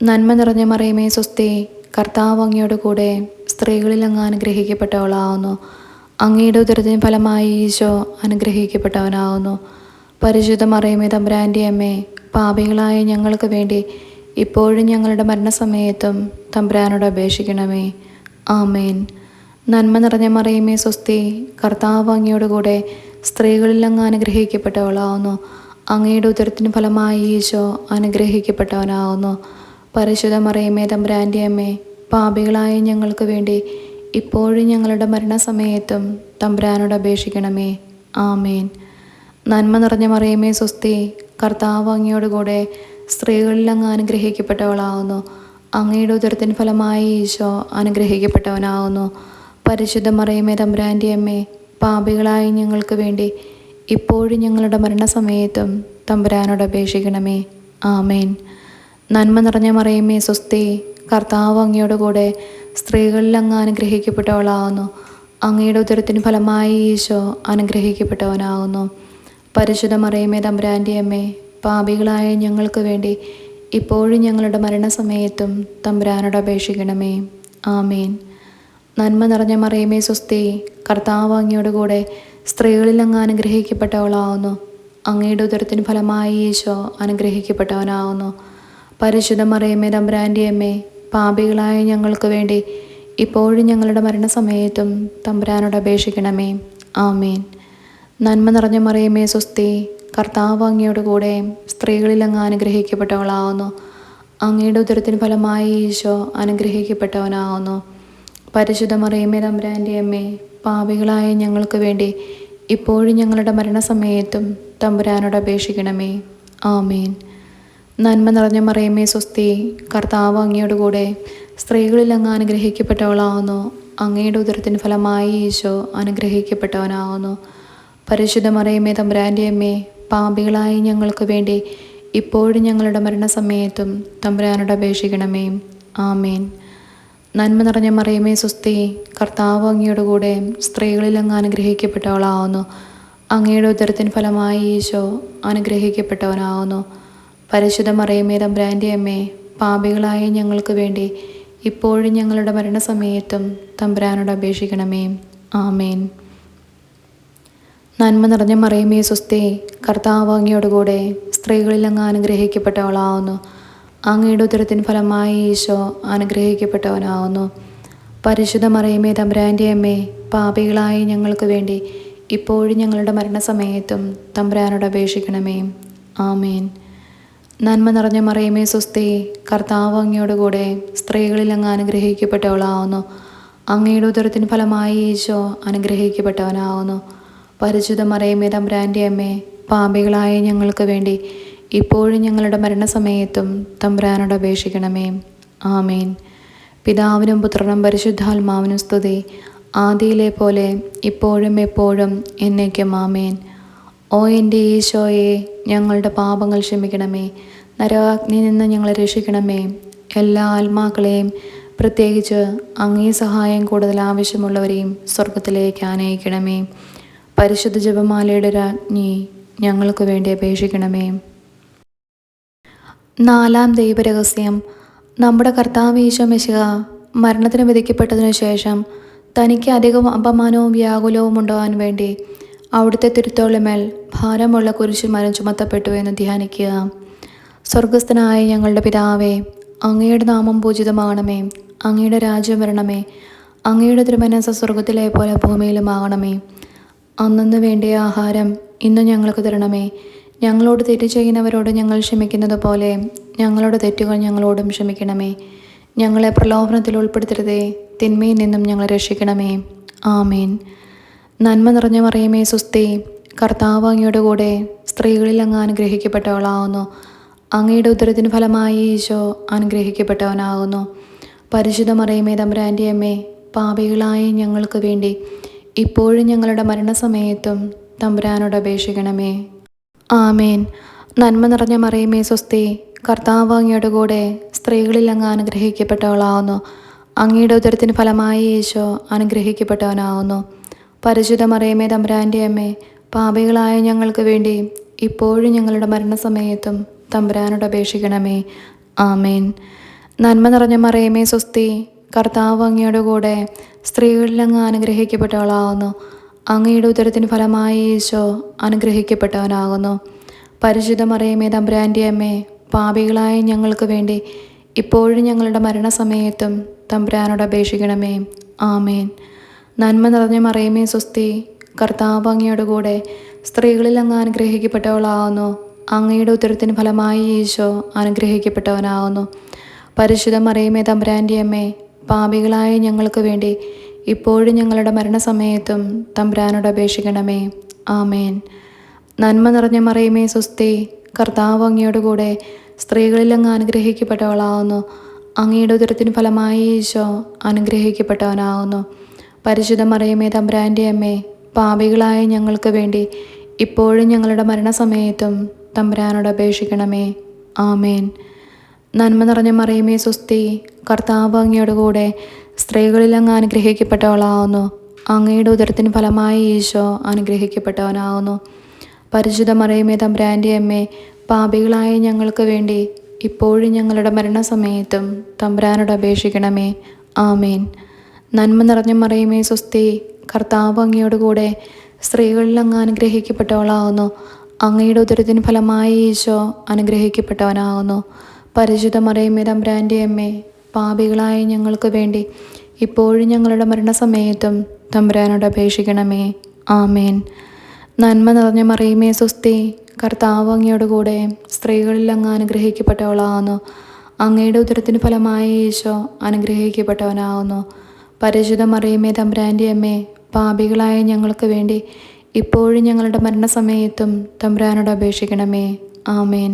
നന്മ നിറഞ്ഞ മറിയമേ സ്വസ്തി, കർത്താവ് അങ്ങയോട് കൂടെ സ്ത്രീകളിൽ അങ്ങ് അനുഗ്രഹിക്കപ്പെട്ടവളാവുന്നു. അങ്ങയുടെ ഉദരത്തിന് ഫലമായി ഈശോ അനുഗ്രഹിക്കപ്പെട്ടവനാവുന്നു. പരിശുദ്ധ മറിയമേ തമ്പുരാൻ്റെ അമ്മേ, പാപികളായ ഞങ്ങൾക്ക് വേണ്ടി ഇപ്പോഴും ഞങ്ങളുടെ മരണസമയത്തും തമ്പുരാനോട് അപേക്ഷിക്കണമേ. ആമേൻ. നന്മ നിറഞ്ഞ മറിയമേ സ്വസ്തി, കർത്താവ് അങ്ങയോട് കൂടെ സ്ത്രീകളിൽ അങ്ങ് അനുഗ്രഹിക്കപ്പെട്ടവളാവുന്നു. അങ്ങയുടെ ഉദരത്തിന് ഫലമായി ഈശോ അനുഗ്രഹിക്കപ്പെട്ടവനാവുന്നു. പരിശുദ്ധ മറിയമേ തമ്പുരാൻ്റെ അമ്മേ, പാപികളായ ഞങ്ങൾക്ക് വേണ്ടി ഇപ്പോഴും ഞങ്ങളുടെ മരണസമയത്തും തമ്പുരാനോട് അപേക്ഷിക്കണമേ. ആമേൻ. നന്മ നിറഞ്ഞ മറിയമേ സ്വസ്തി, കർത്താവ് അങ്ങയോട് കൂടെ സ്ത്രീകളിൽ അങ്ങ് അനുഗ്രഹിക്കപ്പെട്ടവളാവുന്നു. അങ്ങയുടെ ഉദരത്തിന് ഫലമായി ഈശോ അനുഗ്രഹിക്കപ്പെട്ടവനാവുന്നു. പരിശുദ്ധ മറിയമേ തമ്പുരാൻ്റെ അമ്മേ, പാപികളായ ഞങ്ങൾക്ക് വേണ്ടി ഇപ്പോഴും ഞങ്ങളുടെ മരണസമയത്തും തമ്പുരാനോട് അപേക്ഷിക്കണമേ. ആമേൻ. നന്മ നിറഞ്ഞ മറിയമേ സ്വസ്തി, കർത്താവ് അങ്ങയോട് കൂടെ സ്ത്രീകളിൽ അങ്ങ് അനുഗ്രഹിക്കപ്പെട്ടവളാവുന്നു. അങ്ങയുടെ ഉദരത്തിന് ഫലമായി ഈശോ അനുഗ്രഹിക്കപ്പെട്ടവനാവുന്നു. പരിശുദ്ധ മറിയമേ തമ്പുരാൻ്റെ അമ്മേ, പാപികളായ ഞങ്ങൾക്ക് വേണ്ടി ഇപ്പോഴും ഞങ്ങളുടെ മരണസമയത്തും തമ്പുരാനോട് അപേക്ഷിക്കണമേ. ആമേൻ. നന്മ നിറഞ്ഞ മറിയമേ സ്വസ്തി, കർത്താവ് അങ്ങയോട് കൂടെ സ്ത്രീകളിൽ അങ്ങ് അനുഗ്രഹിക്കപ്പെട്ടവളാവുന്നു. അങ്ങയുടെ ഉദരത്തിന് ഫലമായി ഈശോ അനുഗ്രഹിക്കപ്പെട്ടവനാവുന്നു. പരിശുദ്ധ മറിയമേ തമ്പുരാൻ്റെ അമ്മേ, പാപികളായ ഞങ്ങൾക്ക് വേണ്ടി ഇപ്പോഴും ഞങ്ങളുടെ മരണസമയത്തും തമ്പുരാനോട് അപേക്ഷിക്കണമേ. ആമേൻ. നന്മ നിറഞ്ഞ മറിയമേ സ്വസ്തി, കർത്താവ് അങ്ങയോട് കൂടെ സ്ത്രീകളിൽ അങ്ങ് അനുഗ്രഹിക്കപ്പെട്ടവളാവുന്നു. അങ്ങയുടെ ഉദരത്തിന് ഫലമായി ഈശോ അനുഗ്രഹിക്കപ്പെട്ടവനാവുന്നു. പരിശുദ്ധ മറിയമേ തമ്പുരാൻ്റെ അമ്മേ, പാപികളായ ഞങ്ങൾക്ക് വേണ്ടി ഇപ്പോഴും ഞങ്ങളുടെ മരണസമയത്തും തമ്പുരാനോട് അപേക്ഷിക്കണമേ. ആമേൻ. നന്മ നിറഞ്ഞ മറിയമേ സ്വസ്തി, കർത്താവ് അങ്ങയോട് കൂടെ സ്ത്രീകളിൽ അങ്ങ് അനുഗ്രഹിക്കപ്പെട്ടവളാവുന്നു. അങ്ങയുടെ ഉദരത്തിന് ഫലമായി ഈശോ അനുഗ്രഹിക്കപ്പെട്ടവനാവുന്നു. പരിശുദ്ധ മറിയമേ തമ്പുരാൻ്റെ അമ്മേ, പാപികളായ ഞങ്ങൾക്ക് വേണ്ടി ഇപ്പോഴും ഞങ്ങളുടെ മരണസമയത്തും തമ്പുരാനോട് അപേക്ഷിക്കണമേ. ആമേൻ. നന്മ നിറഞ്ഞ മറിയമേ സ്വസ്തി, കർത്താവ് അങ്ങയോട് കൂടെ സ്ത്രീകളിൽ അങ്ങ് അനുഗ്രഹിക്കപ്പെട്ടവളാവുന്നു. അങ്ങയുടെ ഉദരത്തിന് ഫലമായി ഈശോ അനുഗ്രഹിക്കപ്പെട്ടവനാവുന്നു. പരിശുദ്ധ മറിയമേ തമ്പുരാൻ്റെ അമ്മേ, പാപികളായ ഞങ്ങൾക്ക് വേണ്ടി ഇപ്പോഴും ഞങ്ങളുടെ മരണസമയത്തും തമ്പുരാനോട് അപേക്ഷിക്കണമേ. ആമേൻ. നന്മ നിറഞ്ഞ മറിയമേ സ്വസ്തി, കർത്താവ് അങ്ങയോട് കൂടെ സ്ത്രീകളിൽ അങ്ങ് അനുഗ്രഹിക്കപ്പെട്ടവളാവുന്നു. അങ്ങയുടെ ഉദരത്തിന് ഫലമായി ഈശോ അനുഗ്രഹിക്കപ്പെട്ടവനാവുന്നു. പരിശുദ്ധ മറിയമേ തമ്പുരാൻ്റെ അമ്മേ, പാപികളായ ഞങ്ങൾക്ക് വേണ്ടി ഇപ്പോഴും ഞങ്ങളുടെ മരണസമയത്തും തമ്പുരാനോട് അപേക്ഷിക്കണമേ. ആമേൻ. നന്മ നിറഞ്ഞ മറിയമേ സ്വസ്തി, കർത്താവ് അങ്ങയോട് കൂടെ സ്ത്രീകളിൽ അങ്ങ് അനുഗ്രഹിക്കപ്പെട്ടവളാവുന്നു. അങ്ങയുടെ ഉദരത്തിന് ഫലമായി ഈശോ അനുഗ്രഹിക്കപ്പെട്ടവനാവുന്നു. പരിശുദ്ധ മറിയമേ തമ്പുരാൻ്റെ അമ്മേ, പാപികളായ ഞങ്ങൾക്ക് വേണ്ടി ഇപ്പോഴും ഞങ്ങളുടെ മരണസമയത്തും തമ്പുരാനോട് അപേക്ഷിക്കണമേ. ആമേൻ. പിതാവിനും പുത്രനും പരിശുദ്ധാത്മാവിനും സ്തുതി, ആദിയിലെ പോലെ ഇപ്പോഴും എപ്പോഴും എന്നേക്കും. ആമേൻ. ഓ എൻ്റെ ഈശോയെ, ഞങ്ങളുടെ പാപങ്ങൾ ക്ഷമിക്കണമേ. നരകാഗ്നിയിൽ നിന്ന് ഞങ്ങളെ രക്ഷിക്കണമേ. എല്ലാ ആത്മാക്കളെയും, പ്രത്യേകിച്ച് അങ്ങേ സഹായം കൂടുതൽ ആവശ്യമുള്ളവരെയും സ്വർഗത്തിലേക്ക് ആനയിക്കണമേ. പരിശുദ്ധ ജപമാലയുടെ രാജ്ഞി, ഞങ്ങൾക്ക് വേണ്ടി അപേക്ഷിക്കണമേ. നാലാം ദൈവരഹസ്യം. നമ്മുടെ കർത്താവ് ഈശോ മിശിഹ മരണത്തിന് വിധിക്കപ്പെട്ടതിനു ശേഷം തനിക്ക് അധികം അപമാനവും വ്യാകുലവും ഉണ്ടാകാൻ വേണ്ടി അവിടുത്തെ തിരുത്തോളിന്മേൽ ഭാരമുള്ള കുരിശുമരം ചുമത്തപ്പെട്ടു എന്ന് ധ്യാനിക്കുക. സ്വർഗസ്ഥനായ ഞങ്ങളുടെ പിതാവേ, അങ്ങയുടെ നാമം പൂജിതമാകണമേ. അങ്ങയുടെ രാജ്യം വരണമേ. അങ്ങയുടെ തിരുമനസ്സ് സ്വർഗത്തിലെ പോലെ ഭൂമിയിലുമാകണമേ. അന്നന്ന് വേണ്ടിയ ആഹാരം ഇന്ന് ഞങ്ങൾക്ക് തരണമേ. ഞങ്ങളോട് തെറ്റ് ചെയ്യുന്നവരോട് ഞങ്ങൾ ക്ഷമിക്കുന്നത് പോലെ ഞങ്ങളുടെ തെറ്റുകൾ ഞങ്ങളോടും ക്ഷമിക്കണമേ. ഞങ്ങളെ പ്രലോഭനത്തിൽ ഉൾപ്പെടുത്തരുതേ, തിന്മയിൽ നിന്നും ഞങ്ങളെ രക്ഷിക്കണമേ. ആമേൻ. നന്മ നിറഞ്ഞ മറിയമേ സ്വസ്തി, കർത്താവ് അങ്ങയുടെ കൂടെ സ്ത്രീകളിൽ അങ്ങ് അനുഗ്രഹിക്കപ്പെട്ടവളാവുന്നു. അങ്ങയുടെ ഉദരത്തിന് ഫലമായി ഈശോ അനുഗ്രഹിക്കപ്പെട്ടവനാകുന്നു. പരിശുദ്ധ മറിയമേ തമ്പുരാൻ്റെ അമ്മേ, പാപികളായ ഞങ്ങൾക്ക് വേണ്ടി ഇപ്പോഴും ഞങ്ങളുടെ മരണസമയത്തും തമ്പുരാനോട് അപേക്ഷിക്കണമേ. ആമേൻ. നന്മ നിറഞ്ഞ മറിയമേ സ്വസ്തി, കർത്താവ് അങ്ങയുടെ കൂടെ സ്ത്രീകളിൽ അങ്ങ് അനുഗ്രഹിക്കപ്പെട്ടവളാവുന്നു. അങ്ങയുടെ ഉദരത്തിന് ഫലമായി ഈശോ അനുഗ്രഹിക്കപ്പെട്ടവനാവുന്നു. പരിശുദ്ധ മറിയമേ തമ്പുരാൻ്റെ അമ്മേ, പാപികളായ ഞങ്ങൾക്ക് വേണ്ടി ഇപ്പോഴും ഞങ്ങളുടെ മരണസമയത്തും തമ്പുരാനോട് അപേക്ഷിക്കണമേ. ആമേൻ. നന്മ നിറഞ്ഞ മറിയമേ സ്വസ്തി, കർത്താവ് അങ്ങയുടെ കൂടെ സ്ത്രീകളിൽ അങ്ങ് അനുഗ്രഹിക്കപ്പെട്ടവളാവുന്നു. അങ്ങയുടെ ഉദരത്തിന് ഫലമായി ഈശോ അനുഗ്രഹിക്കപ്പെട്ടവനാകുന്നു. പരിശുദ്ധ മറിയമേ തമ്പുരാൻ്റെ അമ്മേ, പാപികളായ ഞങ്ങൾക്ക് വേണ്ടി ഇപ്പോഴും ഞങ്ങളുടെ മരണസമയത്തും തമ്പുരാനോട് അപേക്ഷിക്കണമേ. ആമേൻ. നന്മ നിറഞ്ഞ മറിയമേ സ്വസ്തി, കർത്താവ് അങ്ങയുടെ കൂടെ സ്ത്രീകളിൽ അങ്ങ് അനുഗ്രഹിക്കപ്പെട്ടവളാവുന്നു. അങ്ങയുടെ ഉദരത്തിന് ഫലമായി ഈശോ അനുഗ്രഹിക്കപ്പെട്ടവനാകുന്നു. പരിശുദ്ധ മറിയമേ തമ്പുരാൻ്റെ അമ്മേ, പാപികളായ ഞങ്ങൾക്ക് വേണ്ടി ഇപ്പോഴും ഞങ്ങളുടെ മരണസമയത്തും തമ്പുരാനോട് അപേക്ഷിക്കണമേ. ആമേൻ. നന്മ നിറഞ്ഞ മറിയമേ സ്വസ്തി, കർത്താവ് അങ്ങയുടെ കൂടെ സ്ത്രീകളിൽ അങ്ങ് അനുഗ്രഹിക്കപ്പെട്ടവളാവുന്നു. അങ്ങയുടെ ഉദരത്തിന് ഫലമായി ഈശോ അനുഗ്രഹിക്കപ്പെട്ടവനാകുന്നു. പരിശുദ്ധ മറിയമേ തമ്പുരാൻ്റെ അമ്മേ, പാപികളായ ഞങ്ങൾക്ക് വേണ്ടി ഇപ്പോഴും ഞങ്ങളുടെ മരണസമയത്തും തമ്പുരാനോട് അപേക്ഷിക്കണമേ. ആമേൻ. നന്മ നിറഞ്ഞ മറിയമേ സ്വസ്തി, കർത്താവ് അങ്ങയുടെ കൂടെ സ്ത്രീകളിൽ അങ്ങ് അനുഗ്രഹിക്കപ്പെട്ടവളാവുന്നു. അങ്ങയുടെ ഉദരത്തിന് ഫലമായി ഈശോ അനുഗ്രഹിക്കപ്പെട്ടവനാകുന്നു. പരിശുദ്ധ മറിയമേ തമ്പുരാൻ്റെ അമ്മേ, പാപികളായ ഞങ്ങൾക്ക് വേണ്ടി ഇപ്പോഴും ഞങ്ങളുടെ മരണസമയത്തും തമ്പുരാനോട് അപേക്ഷിക്കണമേ. ആമേൻ. നന്മ നിറഞ്ഞ മറിയമേ സ്വസ്തി, കർത്താവ് അങ്ങയോട് കൂടെ സ്ത്രീകളിൽ അങ്ങ് അനുഗ്രഹിക്കപ്പെട്ടവളാവുന്നു. അങ്ങയുടെ ഉദരത്തിന് ഫലമായി ഈശോ അനുഗ്രഹിക്കപ്പെട്ടവനാകുന്നു. പരിശുദ്ധ മറിയമേ തമ്പുരാൻ്റെ അമ്മേ, പാപികളായ ഞങ്ങൾക്ക് വേണ്ടി ഇപ്പോഴും ഞങ്ങളുടെ മരണസമയത്തും തമ്പുരാനോട് അപേക്ഷിക്കണമേ. ആമേൻ. നന്മ നിറഞ്ഞ മറിയമേ സ്വസ്തി, കർത്താവ് അങ്ങയോട് കൂടെ സ്ത്രീകളിൽ അങ്ങ് അനുഗ്രഹിക്കപ്പെട്ടവളാകുന്നു. അങ്ങയുടെ ഉദരത്തിന് ഫലമായ ഈശോ അനുഗ്രഹിക്കപ്പെട്ടവനാകുന്നു. പരിശുദ്ധ മറിയമേ തമ്പുരാൻ്റെ അമ്മേ, പാപികളായ ഞങ്ങൾക്ക് വേണ്ടി ഇപ്പോഴും ഞങ്ങളുടെ മരണസമയത്തും തമ്പുരാനോട് അപേക്ഷിക്കണമേ. ആമേൻ.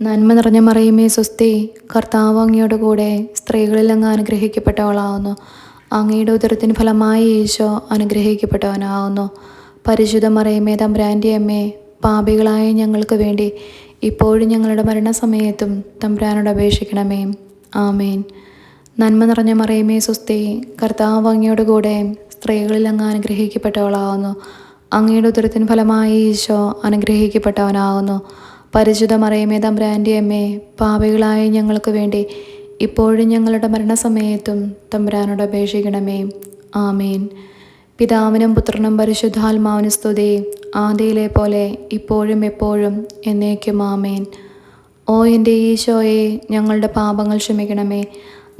നന്മ നിറഞ്ഞ മറിയമേ സ്വസ്തി, കർത്താവ് അങ്ങയോട് കൂടെ സ്ത്രീകളിൽ അങ്ങ് അനുഗ്രഹിക്കപ്പെട്ടവളാകുന്നു. അങ്ങയുടെ ഉദരത്തിന് ഫലമായ ഈശോ അനുഗ്രഹിക്കപ്പെട്ടവനാകുന്നു. പരിശുദ്ധ മറിയമേ തമ്പുരാൻ്റെ അമ്മേ, പാപികളായ ഞങ്ങൾക്ക് വേണ്ടി ഇപ്പോഴും ഞങ്ങളുടെ മരണസമയത്തും തമ്പുരാനോട് അപേക്ഷിക്കണമേ. ആമേൻ. നന്മ നിറഞ്ഞ മറിയമേ സ്വസ്തി, കർത്താവ് അങ്ങയോട് കൂടെ സ്ത്രീകളിൽ അങ്ങ് അനുഗ്രഹിക്കപ്പെട്ടവളാകുന്നു. അങ്ങയുടെ ഉദരത്തിന് ഫലമായ ഈശോ അനുഗ്രഹിക്കപ്പെട്ടവനാകുന്നു. പരിശുദ്ധ മറിയമേ തമ്പുരാൻ്റെ അമ്മേ, പാപികളായ ഞങ്ങൾക്ക് വേണ്ടി ഇപ്പോഴും ഞങ്ങളുടെ മരണസമയത്തും തമ്പുരാനോട് അപേക്ഷിക്കണമേ. ആമേൻ. പിതാവിനും പുത്രനും പരിശുദ്ധാത്മാവിനും സ്തുതി, ആദിയിലെ പോലെ ഇപ്പോഴും എപ്പോഴും എന്നേക്കും. ആമേൻ. ഓ എൻ്റെ ഈശോയെ, ഞങ്ങളുടെ പാപങ്ങൾ ക്ഷമിക്കണമേ.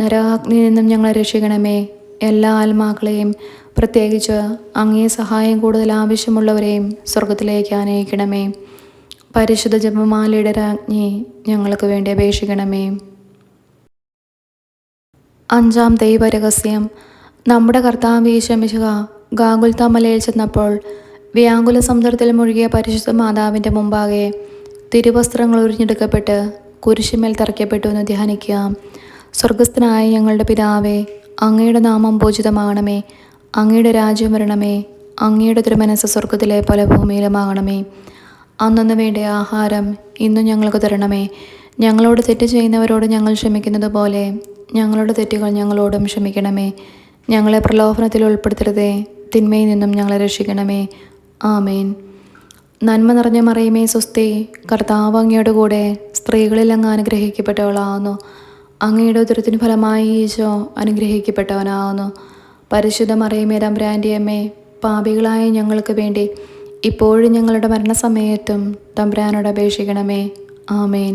നരകാഗ്നിയിൽ നിന്നും ഞങ്ങളെ രക്ഷിക്കണമേ. എല്ലാ ആത്മാക്കളെയും, പ്രത്യേകിച്ച് അങ്ങേ സഹായം കൂടുതൽ ആവശ്യമുള്ളവരെയും സ്വർഗത്തിലേക്ക് ആനയിക്കണമേ. പരിശുദ്ധ ജപമാലയുടെ രാജ്ഞി, ഞങ്ങൾക്ക് വേണ്ടി അപേക്ഷിക്കണമേ. അഞ്ചാം ദൈവരഹസ്യം. നമ്മുടെ കർത്താവ് ഈശോ മിശിഹാ ഗാഗുൽത്താ മലയിൽ ചെന്നപ്പോൾ വ്യാകുല സമുദ്രത്തിൽ മുഴുകിയ പരിശുദ്ധ മാതാവിൻ്റെ മുമ്പാകെ തിരുവസ്ത്രങ്ങൾ ഉരിഞ്ഞെടുക്കപ്പെട്ട് കുരിശുമേൽ തറയ്ക്കപ്പെട്ടു എന്ന് ധ്യാനിക്കുക. സ്വർഗസ്ഥനായ ഞങ്ങളുടെ പിതാവേ, അങ്ങയുടെ നാമം പൂജിതമാകണമേ. അങ്ങയുടെ രാജ്യം വരണമേ. അങ്ങയുടെ തിരുമനസ്സ് സ്വർഗത്തിലെ പോലെ ഭൂമിയിലുമാകണമേ. അന്നന്ന് വേണ്ട ആഹാരം ഇന്നും ഞങ്ങൾക്ക് തരണമേ. ഞങ്ങളോട് തെറ്റ് ചെയ്യുന്നവരോട് ഞങ്ങൾ ക്ഷമിക്കുന്നത് പോലെ ഞങ്ങളുടെ തെറ്റുകൾ ഞങ്ങളോടും ക്ഷമിക്കണമേ. ഞങ്ങളെ പ്രലോഭനത്തിൽ ഉൾപ്പെടുത്തരുതേ, തിന്മയിൽ നിന്നും ഞങ്ങളെ രക്ഷിക്കണമേ. ആമേൻ. നന്മ നിറഞ്ഞ മറിയമേ സ്വസ്തി, കർത്താവ് അങ്ങയോട് കൂടെ സ്ത്രീകളിൽ അങ്ങ് അനുഗ്രഹിക്കപ്പെട്ടവളാകുന്നു. അങ്ങയുടെ ഉദരത്തിന് ഫലമായി ഈശോ അനുഗ്രഹിക്കപ്പെട്ടവനാകുന്നു. പരിശുദ്ധ മറിയമേ തമ്പുരാൻ്റെ അമ്മേ, പാപികളായ ഞങ്ങൾക്ക് വേണ്ടി ഇപ്പോഴും ഞങ്ങളുടെ മരണസമയത്തും തമ്പുരാനോട് അപേക്ഷിക്കണമേ. ആമേൻ.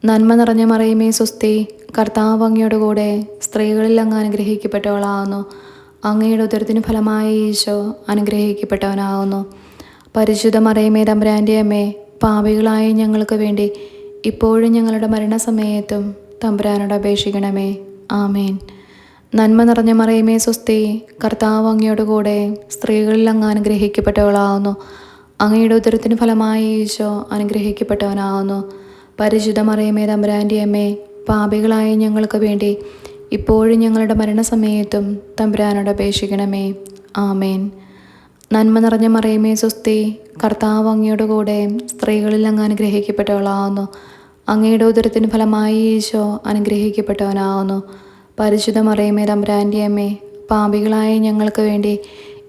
നന്മ നിറഞ്ഞ മറിയമേ സ്വസ്തി, കർത്താവ് അങ്ങയോട് കൂടെ സ്ത്രീകളിൽ അങ്ങ് അനുഗ്രഹിക്കപ്പെട്ടവളാകുന്നു. അങ്ങയുടെ ഉദരത്തിന് ഫലമായി ഈശോ അനുഗ്രഹിക്കപ്പെട്ടവനാകുന്നു. പരിശുദ്ധ മറിയമേ തമ്പുരാൻ്റെ അമ്മേ, പാപികളായ ഞങ്ങൾക്ക് വേണ്ടി ഇപ്പോഴും ഞങ്ങളുടെ മരണസമയത്തും തമ്പുരാനോട് അപേക്ഷിക്കണമേ. ആമേൻ. നന്മ നിറഞ്ഞ മറിയമേ സ്വസ്തി, കർത്താവ് അങ്ങയോട് കൂടെ സ്ത്രീകളിൽ അങ്ങ് അനുഗ്രഹിക്കപ്പെട്ടവളാകുന്നു. അങ്ങയുടെ ഉദരത്തിന് ഫലമായി ഈശോ അനുഗ്രഹിക്കപ്പെട്ടവനാകുന്നു. പരിശുദ്ധ മറിയമേ തമ്പുരാൻ്റെ അമ്മേ, പാപികളായ ഞങ്ങൾക്ക് വേണ്ടി ഇപ്പോഴും ഞങ്ങളുടെ മരണസമയത്തും തമ്പുരാനോട് അപേക്ഷിക്കണമേ. ആമേൻ. നന്മ നിറഞ്ഞ മറിയമേ സ്വസ്തി, കർത്താവ് അങ്ങയോട് കൂടെ സ്ത്രീകളിൽ അങ്ങ് അനുഗ്രഹിക്കപ്പെട്ടവളാകുന്നു. അങ്ങയുടെ ഉദരത്തിന് ഫലമായി ഈശോ അനുഗ്രഹിക്കപ്പെട്ടവനാകുന്നു. പരിശുദ്ധ മറിയമേ തമ്പുരാൻ്റെ അമ്മേ, പാപികളായ ഞങ്ങൾക്ക് വേണ്ടി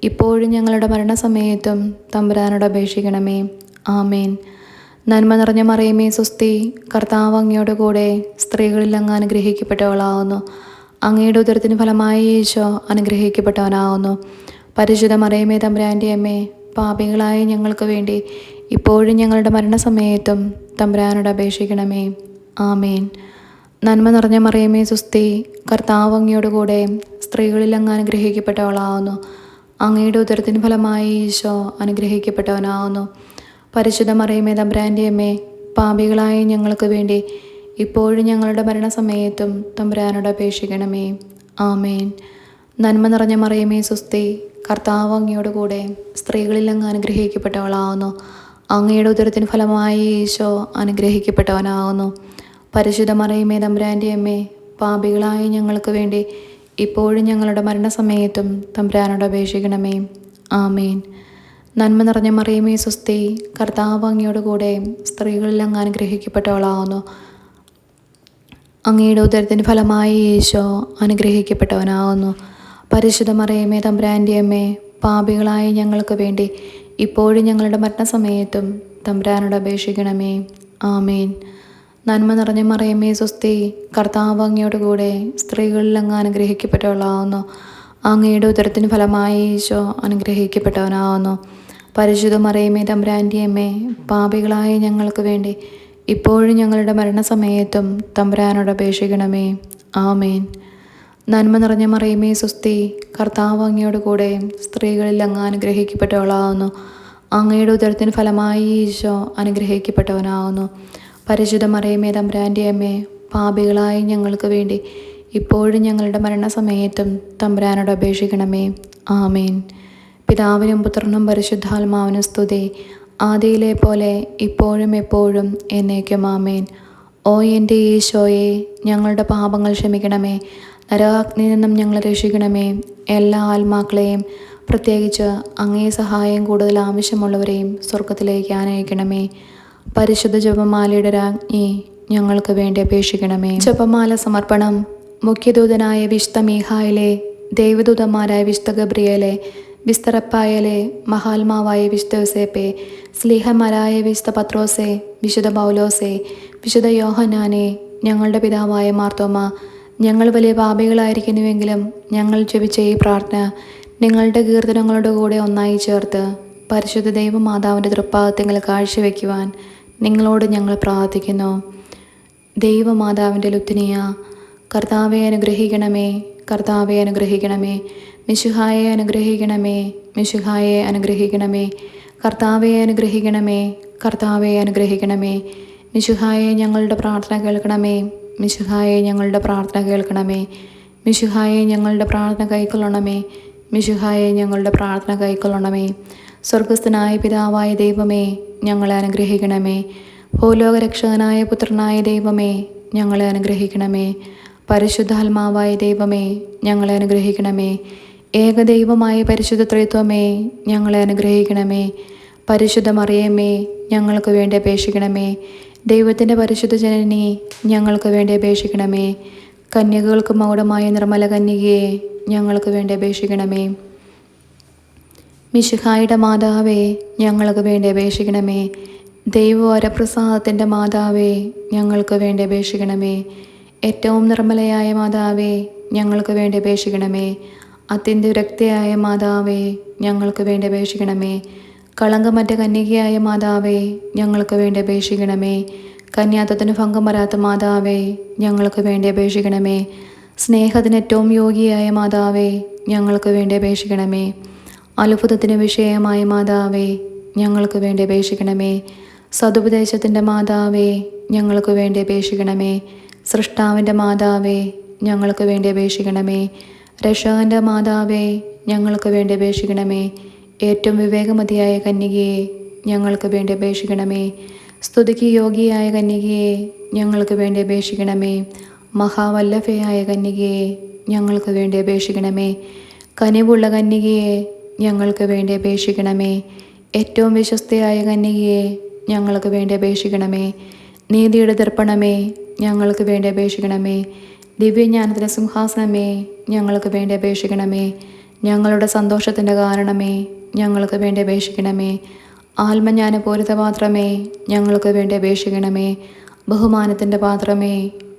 ഇപ്പോഴും ഞങ്ങളുടെ മരണസമയത്തും തമ്പുരാനോട് അപേക്ഷിക്കണമേ. ആമേൻ. നന്മ നിറഞ്ഞ മറിയമേ സ്വസ്തി, കർത്താവ് അങ്ങയോട് കൂടെ സ്ത്രീകളിൽ അങ്ങ് അനുഗ്രഹിക്കപ്പെട്ടവളാകുന്നു. അങ്ങയുടെ ഉദരത്തിന് ഫലമായി ഈശോ അനുഗ്രഹിക്കപ്പെട്ടവനാകുന്നു. പരിശുദ്ധ മറിയമേ തമ്പുരാൻ്റെ അമ്മേ, പാപികളായ ഞങ്ങൾക്ക് വേണ്ടി ഇപ്പോഴും ഞങ്ങളുടെ മരണസമയത്തും തമ്പുരാനോട് അപേക്ഷിക്കണമേ. ആമേൻ. നന്മ നിറഞ്ഞ മറിയമേ സ്വസ്തി, കർത്താവ് അങ്ങയോട് കൂടെ സ്ത്രീകളിൽ അങ്ങ് അനുഗ്രഹിക്കപ്പെട്ടവളാകുന്നു. അങ്ങയുടെ ഉദരത്തിന് ഫലമായി ഈശോ അനുഗ്രഹിക്കപ്പെട്ടവനാകുന്നു. പരിശുദ്ധ മറിയമേ തമ്പുരാൻ്റെ അമ്മേ, പാപികളായ ഞങ്ങൾക്ക് വേണ്ടി ഇപ്പോഴും ഞങ്ങളുടെ മരണസമയത്തും തമ്പുരാനോട് അപേക്ഷിക്കണമേ. ആമേൻ. നന്മ നിറഞ്ഞ മറിയമേ സ്വസ്തി, കർത്താവ് അങ്ങയോട് കൂടെ സ്ത്രീകളിൽ അങ്ങ് അനുഗ്രഹിക്കപ്പെട്ടവളാകുന്നു. അങ്ങയുടെ ഉദരത്തിന് ഫലമായി ഈശോ അനുഗ്രഹിക്കപ്പെട്ടവനാകുന്നു. പരിശുദ്ധ മറിയമേ തമ്പുരാൻ്റെ അമ്മേ, പാപികളായ ഞങ്ങൾക്ക് വേണ്ടി ഇപ്പോഴും ഞങ്ങളുടെ മരണസമയത്തും തമ്പുരാനോട് അപേക്ഷിക്കണമേ. ആമേൻ. നന്മ നിറഞ്ഞ മറിയമേ സ്വസ്തി, കർത്താവ് അങ്ങയോട് കൂടെ സ്ത്രീകളിൽ അങ്ങ് അനുഗ്രഹിക്കപ്പെട്ടവളാകുന്നു. അങ്ങയുടെ ഉദരത്തിന് ഫലമായി ഈശോ അനുഗ്രഹിക്കപ്പെട്ടവനാകുന്നു. പരിശുദ്ധ മറിയമേ തമ്പുരാൻ്റെ അമ്മേ, പാപികളായ ഞങ്ങൾക്ക് വേണ്ടി ഇപ്പോഴും ഞങ്ങളുടെ മരണസമയത്തും തമ്പുരാനോട് അപേക്ഷിക്കണമേ. ആമേൻ. നന്മ നിറഞ്ഞ മറിയമേ സ്വസ്തി, കർത്താവ് അങ്ങയോട് കൂടെ സ്ത്രീകളിൽ അങ്ങ് അനുഗ്രഹിക്കപ്പെട്ടവളാകുന്നു. അങ്ങയുടെ ഉദരത്തിന് ഫലമായി ഈശോ അനുഗ്രഹിക്കപ്പെട്ടവനാകുന്നു. പരിശുദ്ധ മറിയമേ തമ്പുരാൻ്റെ അമ്മേ, പാപികളായ ഞങ്ങൾക്ക് വേണ്ടി ഇപ്പോഴും ഞങ്ങളുടെ മരണസമയത്തും തമ്പുരാനോട് അപേക്ഷിക്കണമേ. ആമേൻ. നന്മ നിറഞ്ഞ മറിയമേ സുസ്തി, കർത്താവ് അങ്ങയോട് കൂടെ സ്ത്രീകളിൽ അങ്ങ് അനുഗ്രഹിക്കപ്പെട്ടവളാകുന്നു. അങ്ങയുടെ ഉദരത്തിന് ഫലമായി ഈശോ അനുഗ്രഹിക്കപ്പെട്ടവനാകുന്നു. പരിശുദ്ധ മറിയമേ തമ്പുരാൻ്റെ അമ്മേ, പാപികളായി ഞങ്ങൾക്ക് വേണ്ടി ഇപ്പോഴും ഞങ്ങളുടെ മരണസമയത്തും തമ്പുരാനോട് അപേക്ഷിക്കണമേ. ആമേൻ. പിതാവിനും പുത്രനും പരിശുദ്ധാത്മാവിനും സ്തുതി, ആദിയിലെ പോലെ ഇപ്പോഴും എപ്പോഴും എന്നേക്കും ആമേൻ. ഓ എൻ്റെ ഈശോയെ, ഞങ്ങളുടെ പാപങ്ങൾ ക്ഷമിക്കണമേ, നരകാഗ്നിയിൽ നിന്നും ഞങ്ങളെ രക്ഷിക്കണമേ. എല്ലാ ആത്മാക്കളെയും, പ്രത്യേകിച്ച് അങ്ങേ സഹായം കൂടുതൽ ആവശ്യമുള്ളവരെയും സ്വർഗത്തിലേക്ക് ആനയിക്കണമേ. പരിശുദ്ധ ജപമാലയുടെ രാജ്ഞി, ഞങ്ങൾക്ക് വേണ്ടി അപേക്ഷിക്കണമേ. ജപമാല സമർപ്പണം. മുഖ്യദൂതനായ വിശുദ്ധ മീഖായേലേ, ദൈവദൂതന്മാരായ വിശുദ്ധ ഗബ്രിയേലേ, വിശുദ്ധ റഫായേലേ, മഹാത്മാവായ വിശുദ്ധ യോസേപ്പേ, സ്ലീഹന്മാരായ വിശുദ്ധ പത്രോസേ, വിശുദ്ധ പൗലോസേ, വിശുദ്ധ യോഹന്നാനേ, ഞങ്ങളുടെ പിതാവായ മാർത്തോമ, ഞങ്ങൾ വലിയ പാപികളായിരിക്കുന്നുവെങ്കിലും ഞങ്ങൾ ജപിച്ച ഈ പ്രാർത്ഥന നിങ്ങളുടെ കീർത്തനങ്ങളുടെ കൂടെ ഒന്നായി ചേർത്ത് പരിശുദ്ധ ദൈവമാതാവിൻ്റെ തൃപ്പാദത്തിൽ കാഴ്ചവെക്കുവാൻ നിങ്ങളോട് ഞങ്ങൾ പ്രാർത്ഥിക്കുന്നു. ദൈവമാതാവിൻ്റെ ലുത്തിനിയ, കർത്താവെ അനുഗ്രഹിക്കണമേ, കർത്താവെ അനുഗ്രഹിക്കണമേ. മിശിഹായെ അനുഗ്രഹിക്കണമേ, മിശിഹായെ അനുഗ്രഹിക്കണമേ. കർത്താവെ അനുഗ്രഹിക്കണമേ, കർത്താവെ അനുഗ്രഹിക്കണമേ. മിശിഹായെ ഞങ്ങളുടെ പ്രാർത്ഥന കേൾക്കണമേ, മിശിഹായെ ഞങ്ങളുടെ പ്രാർത്ഥന കേൾക്കണമേ. മിശിഹായെ ഞങ്ങളുടെ പ്രാർത്ഥന കൈക്കൊള്ളണമേ, മിശിഹായെ ഞങ്ങളുടെ പ്രാർത്ഥന കൈക്കൊള്ളണമേ. സ്വർഗസ്ഥനായ പിതാവായ ദൈവമേ, ഞങ്ങളെ അനുഗ്രഹിക്കണമേ. ഭൂലോകരക്ഷകനായ പുത്രനായ ദൈവമേ, ഞങ്ങളെ അനുഗ്രഹിക്കണമേ. പരിശുദ്ധാത്മാവായ ദൈവമേ, ഞങ്ങളെ അനുഗ്രഹിക്കണമേ. ഏകദൈവമായ പരിശുദ്ധ ത്രിത്വമേ, ഞങ്ങളെ അനുഗ്രഹിക്കണമേ. പരിശുദ്ധ മറിയമേ, ഞങ്ങൾക്ക് വേണ്ടി അപേക്ഷിക്കണമേ. ദൈവത്തിൻ്റെ പരിശുദ്ധ ജനനി, ഞങ്ങൾക്ക് വേണ്ടി അപേക്ഷിക്കണമേ. കന്യകകൾക്ക് മകുടമായ നിർമ്മല കന്യകയെ, ഞങ്ങൾക്ക് വേണ്ടി അപേക്ഷിക്കണമേ. മിശിഹായുടെ മാതാവേ, ഞങ്ങൾക്ക് വേണ്ടി അപേക്ഷിക്കണമേ. ദൈവവരപ്രസാദത്തിൻ്റെ മാതാവേ, ഞങ്ങൾക്ക് വേണ്ടി അപേക്ഷിക്കണമേ. ഏറ്റവും നിർമ്മലയായ മാതാവേ, ഞങ്ങൾക്ക് വേണ്ടി അപേക്ഷിക്കണമേ. അത്യന്തിരക്തയായ മാതാവേ, ഞങ്ങൾക്ക് വേണ്ടി അപേക്ഷിക്കണമേ. കളങ്കമറ്റ കന്യകയായ മാതാവേ, ഞങ്ങൾക്ക് വേണ്ടി അപേക്ഷിക്കണമേ. കന്യാത്വത്തിന് ഭംഗം വരാത്ത മാതാവേ, ഞങ്ങൾക്ക് വേണ്ടി അപേക്ഷിക്കണമേ. സ്നേഹത്തിന് ഏറ്റവും യോഗ്യയായ മാതാവേ, ഞങ്ങൾക്ക് വേണ്ടി അപേക്ഷിക്കണമേ. അത്ഭുതത്തിന് വിഷയമായ മാതാവേ, ഞങ്ങൾക്ക് വേണ്ടി അപേക്ഷിക്കണമേ. സതുപദേശത്തിൻ്റെ മാതാവേ, ഞങ്ങൾക്ക് വേണ്ടി അപേക്ഷിക്കണമേ. സൃഷ്ടാവിൻ്റെ മാതാവേ, ഞങ്ങൾക്ക് വേണ്ടി അപേക്ഷിക്കണമേ. രക്ഷകൻ്റെ മാതാവേ, ഞങ്ങൾക്ക് വേണ്ടി അപേക്ഷിക്കണമേ. ഏറ്റവും വിവേകമതിയായ കന്യകയെ, ഞങ്ങൾക്ക് വേണ്ടി അപേക്ഷിക്കണമേ. സ്തുതിക്ക് യോഗ്യയായ കന്യകയെ, ഞങ്ങൾക്ക് വേണ്ടി അപേക്ഷിക്കണമേ. മഹാവല്ലഭയായ കന്യകയെ, ഞങ്ങൾക്ക് വേണ്ടി അപേക്ഷിക്കണമേ. കനിവുള്ള കന്യകയെ, ഞങ്ങൾക്ക് വേണ്ടി അപേക്ഷിക്കണമേ. ഏറ്റവും വിശ്വസ്തയായ കന്യകയെ, ഞങ്ങൾക്ക് വേണ്ടി അപേക്ഷിക്കണമേ. നീതിയുടെ ദർപ്പണമേ, ഞങ്ങൾക്ക് വേണ്ടി അപേക്ഷിക്കണമേ. ദിവ്യജ്ഞാനത്തിൻ്റെ സിംഹാസനമേ, ഞങ്ങൾക്ക് വേണ്ടി അപേക്ഷിക്കണമേ. ഞങ്ങളുടെ സന്തോഷത്തിൻ്റെ കാരണമേ, ഞങ്ങൾക്ക് വേണ്ടി അപേക്ഷിക്കണമേ. ആത്മജ്ഞാനപൂരിത പാത്രമേ, ഞങ്ങൾക്ക് വേണ്ടി അപേക്ഷിക്കണമേ. ബഹുമാനത്തിൻ്റെ പാത്രമേ,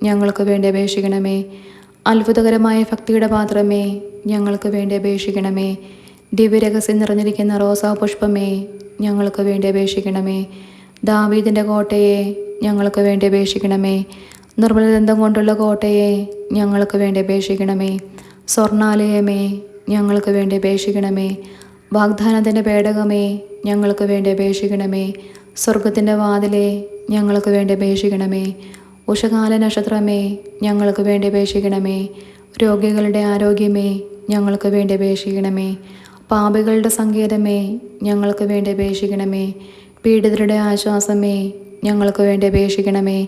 ഞങ്ങൾക്ക് വേണ്ടി അപേക്ഷിക്കണമേ. അത്ഭുതകരമായ ഭക്തിയുടെ പാത്രമേ, ഞങ്ങൾക്ക് വേണ്ടി അപേക്ഷിക്കണമേ. ദിവ്യരഹസ്യം നിറഞ്ഞിരിക്കുന്ന റോസാ പുഷ്പമേ, ഞങ്ങൾക്ക് വേണ്ടി അപേക്ഷിക്കണമേ. ദാവീദിൻ്റെ കോട്ടയെ, ഞങ്ങൾക്ക് വേണ്ടി അപേക്ഷിക്കണമേ. നിർമ്മലദന്തം കൊണ്ടുള്ള കോട്ടയെ, ഞങ്ങൾക്ക് വേണ്ടി അപേക്ഷിക്കണമേ. സ്വർണാലയമേ, ഞങ്ങൾക്ക് വേണ്ടി അപേക്ഷിക്കണമേ. വാഗ്ദാനത്തിൻ്റെ പേടകമേ, ഞങ്ങൾക്ക് വേണ്ടി അപേക്ഷിക്കണമേ. സ്വർഗത്തിൻ്റെ വാതിലെ, ഞങ്ങൾക്ക് വേണ്ടി അപേക്ഷിക്കണമേ. ഉഷകാല നക്ഷത്രമേ, ഞങ്ങൾക്ക് വേണ്ടി അപേക്ഷിക്കണമേ. രോഗികളുടെ ആരോഗ്യമേ, ഞങ്ങൾക്ക് വേണ്ടി അപേക്ഷിക്കണമേ. പാപികളുടെ സങ്കേതമേ, ഞങ്ങൾക്ക് വേണ്ടി അപേക്ഷിക്കണമേ. പീഡിതരുടെ ആശ്വാസമേ, ഞങ്ങൾക്ക് വേണ്ടി അപേക്ഷിക്കണമേ.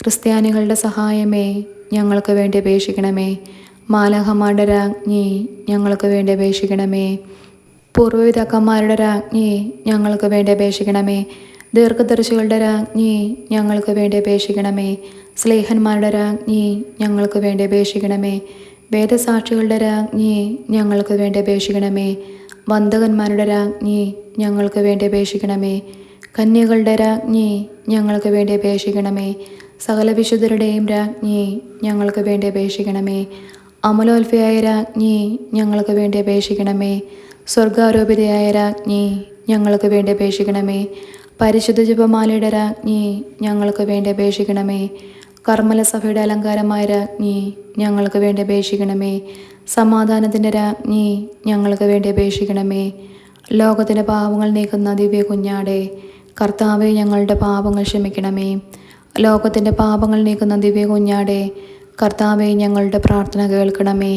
ക്രിസ്ത്യാനികളുടെ സഹായമേ, ഞങ്ങൾക്ക് വേണ്ടി അപേക്ഷിക്കണമേ. മാലാഖമാരുടെ രാജ്ഞി, ഞങ്ങൾക്ക് വേണ്ടി അപേക്ഷിക്കണമേ. പൂർവ്വപിതാക്കന്മാരുടെ രാജ്ഞി, ഞങ്ങൾക്ക് വേണ്ടി അപേക്ഷിക്കണമേ. ദീർഘദർശികളുടെ രാജ്ഞി, ഞങ്ങൾക്ക് വേണ്ടി അപേക്ഷിക്കണമേ. സ്ലേഹന്മാരുടെ രാജ്ഞി, ഞങ്ങൾക്ക് വേണ്ടി അപേക്ഷിക്കണമേ. വേദസാക്ഷികളുടെ രാജ്ഞി, ഞങ്ങൾക്ക് വേണ്ടി അപേക്ഷിക്കണമേ. വന്ദകന്മാരുടെ രാജ്ഞി, ഞങ്ങൾക്ക് വേണ്ടി അപേക്ഷിക്കണമേ. കന്യകളുടെ രാജ്ഞി, ഞങ്ങൾക്ക് വേണ്ടി അപേക്ഷിക്കണമേ. സകല വിശുദ്ധരുടെയും രാജ്ഞി, ഞങ്ങൾക്ക് വേണ്ടി അപേക്ഷിക്കണമേ. അമലോത്ഭയായ രാജ്ഞി, ഞങ്ങൾക്ക് വേണ്ടി അപേക്ഷിക്കണമേ. സ്വർഗാരോപിതയായ രാജ്ഞി, ഞങ്ങൾക്ക് വേണ്ടി അപേക്ഷിക്കണമേ. പരിശുദ്ധ ജപമാലയുടെ രാജ്ഞി, ഞങ്ങൾക്ക് വേണ്ടി അപേക്ഷിക്കണമേ. കർമ്മല സഭയുടെ അലങ്കാരമായ രാജ്ഞി, ഞങ്ങൾക്ക് വേണ്ടി അപേക്ഷിക്കണമേ. സമാധാനത്തിൻ്റെ രാജ്ഞി, ഞങ്ങൾക്ക് വേണ്ടി അപേക്ഷിക്കണമേ. ലോകത്തിൻ്റെ പാപങ്ങൾ നീക്കുന്ന ദിവ്യ കുഞ്ഞാടെ, കർത്താവെ ഞങ്ങളുടെ പാപങ്ങൾ ക്ഷമിക്കണമേ. ലോകത്തിൻ്റെ പാപങ്ങൾ നീക്കുന്ന ദിവ്യ കുഞ്ഞാടെ, കർത്താവെ ഞങ്ങളുടെ പ്രാർത്ഥന കേൾക്കണമേ.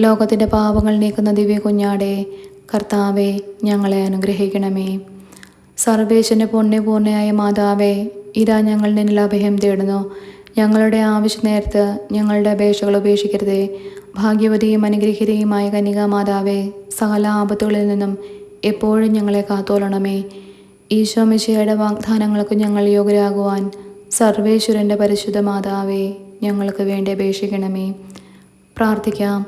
ലോകത്തിൻ്റെ പാപങ്ങൾ നീക്കുന്ന ദിവ്യ കുഞ്ഞാടെ, കർത്താവെ ഞങ്ങളെ അനുഗ്രഹിക്കണമേ. സർവേശ്വരൻ്റെ പുണ്യപൂർണ്ണയായ മാതാവേ, ഇതാ ഞങ്ങൾ നിന്നിൽ അഭയം തേടുന്നു. ഞങ്ങളുടെ ആവശ്യ നേരത്ത് ഞങ്ങളുടെ അപേക്ഷകൾ ഉപേക്ഷിക്കരുതേ. ഭാഗ്യവതിയും അനുഗ്രഹീതയുമായ കന്യകാമാതാവേ, സകല ആപത്തുകളിൽ നിന്നും എപ്പോഴും ഞങ്ങളെ കാത്തോളണമേ. ഈശോ മിശിഹായുടെ വാഗ്ദാനങ്ങൾക്ക് ഞങ്ങൾ യോഗ്യരാകുവാൻ സർവേശ്വരൻ്റെ പരിശുദ്ധ മാതാവേ, ഞങ്ങൾക്ക് വേണ്ടി അപേക്ഷിക്കണമേ. പ്രാർത്ഥിക്കാം.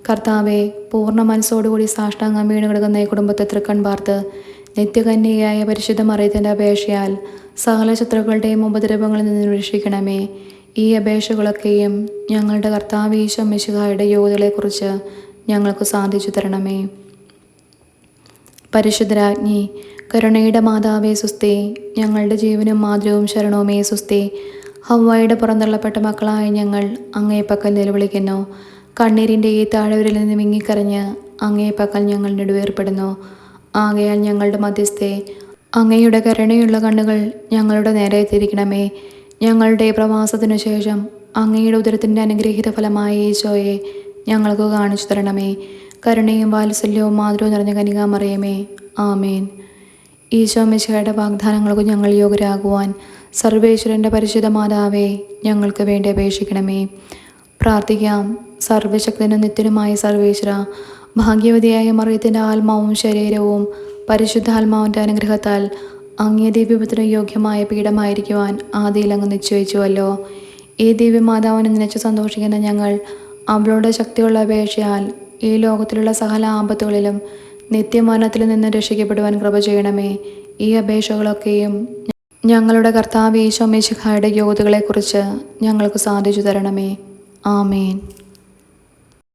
കർത്താവെ, പൂർണ്ണ മനസ്സോടുകൂടി സാഷ്ടാംഗം വീണ് കിടക്കുന്ന ഈ കുടുംബത്തെ തൃക്കൺ പാർത്ത് നിത്യകന്യകയായ പരിശുദ്ധ മറിയത്തിൻ്റെ അപേക്ഷയാൽ സകല ശത്രുക്കളുടെയും ഉപദ്രവങ്ങളിൽ നിന്ന് രക്ഷിക്കണമേ. ഈ അപേക്ഷകളൊക്കെയും ഞങ്ങളുടെ കർത്താവ് ഈശോ മിശിഹായുടെ യോഗ്യതകളെക്കുറിച്ച് ഞങ്ങൾക്ക് സാധിച്ചു തരണമേ. പരിശുദ്ധരാജ്ഞി, കരുണയുടെ മാതാവേ സുസ്തി, ഞങ്ങളുടെ ജീവനും മാതൃവും ശരണവുമേ സുസ്തി. ഹവ്വായുടെ പുറന്തള്ളപ്പെട്ട മക്കളായ ഞങ്ങൾ അങ്ങേ പക്കൽ നിലവിളിക്കുന്നു. കണ്ണീരിൻ്റെ ഈ താഴ്വരയിൽ നിന്ന് വിങ്ങിക്കരഞ്ഞ് അങ്ങേ പക്കൽ ഞങ്ങൾ നെടുവേർപ്പെടുന്നു. ആകയാൽ ഞങ്ങളുടെ മധ്യസ്ഥെ, അങ്ങയുടെ കരുണയുള്ള കണ്ണുകൾ ഞങ്ങളുടെ നേരെ തിരിക്കണമേ. ഞങ്ങളുടെ പ്രവാസത്തിനു ശേഷം അങ്ങയുടെ ഉദരത്തിൻ്റെ അനുഗ്രഹീത ഫലമായ ഈശോയെ ഞങ്ങൾക്ക് കാണിച്ചു തരണമേ. കരുണയും വാത്സല്യവും മാതൃവും നിറഞ്ഞ കന്യകാമറിയമേ, ആമേൻ. ഈശോ മിശിഹായുടെ വാഗ്ദാനങ്ങൾക്ക് ഞങ്ങൾ യോഗ്യരാകുവാൻ സർവേശ്വരൻ്റെ പരിശുദ്ധ മാതാവേ, ഞങ്ങൾക്ക് വേണ്ടി അപേക്ഷിക്കണമേ. പ്രാർത്ഥിക്കാം. സർവശക്തനും നിത്യനുമായ സർവേശ്വര, ഭാഗ്യവതിയായ മറിയത്തിൻ്റെ ആത്മാവും ശരീരവും പരിശുദ്ധാത്മാവിൻ്റെ അനുഗ്രഹത്താൽ അങ്ങേ ദിവ്യപുത്രന് യോഗ്യമായ പീഠമായിരിക്കുവാൻ ആദിയിൽ അങ്ങ് നിശ്ചയിച്ചുവല്ലോ. ഈ ദിവ്യമാതാവിനെ നനച്ച് സന്തോഷിക്കുന്ന ഞങ്ങൾ അവളുടെ ശക്തിയുള്ള അപേക്ഷയാൽ ഈ ലോകത്തിലുള്ള സകല ആപത്തുകളിലും നിത്യമരണത്തിൽ നിന്ന് രക്ഷിക്കപ്പെടുവാൻ കൃപ ചെയ്യണമേ. ഈ അപേക്ഷകളൊക്കെയും ഞങ്ങളുടെ കർത്താവ് ഈശോ മിശിഹായുടെ യോഗ്യതകളെക്കുറിച്ച് ഞങ്ങൾക്ക് സാധിച്ചു തരണമേ. ആമേൻ.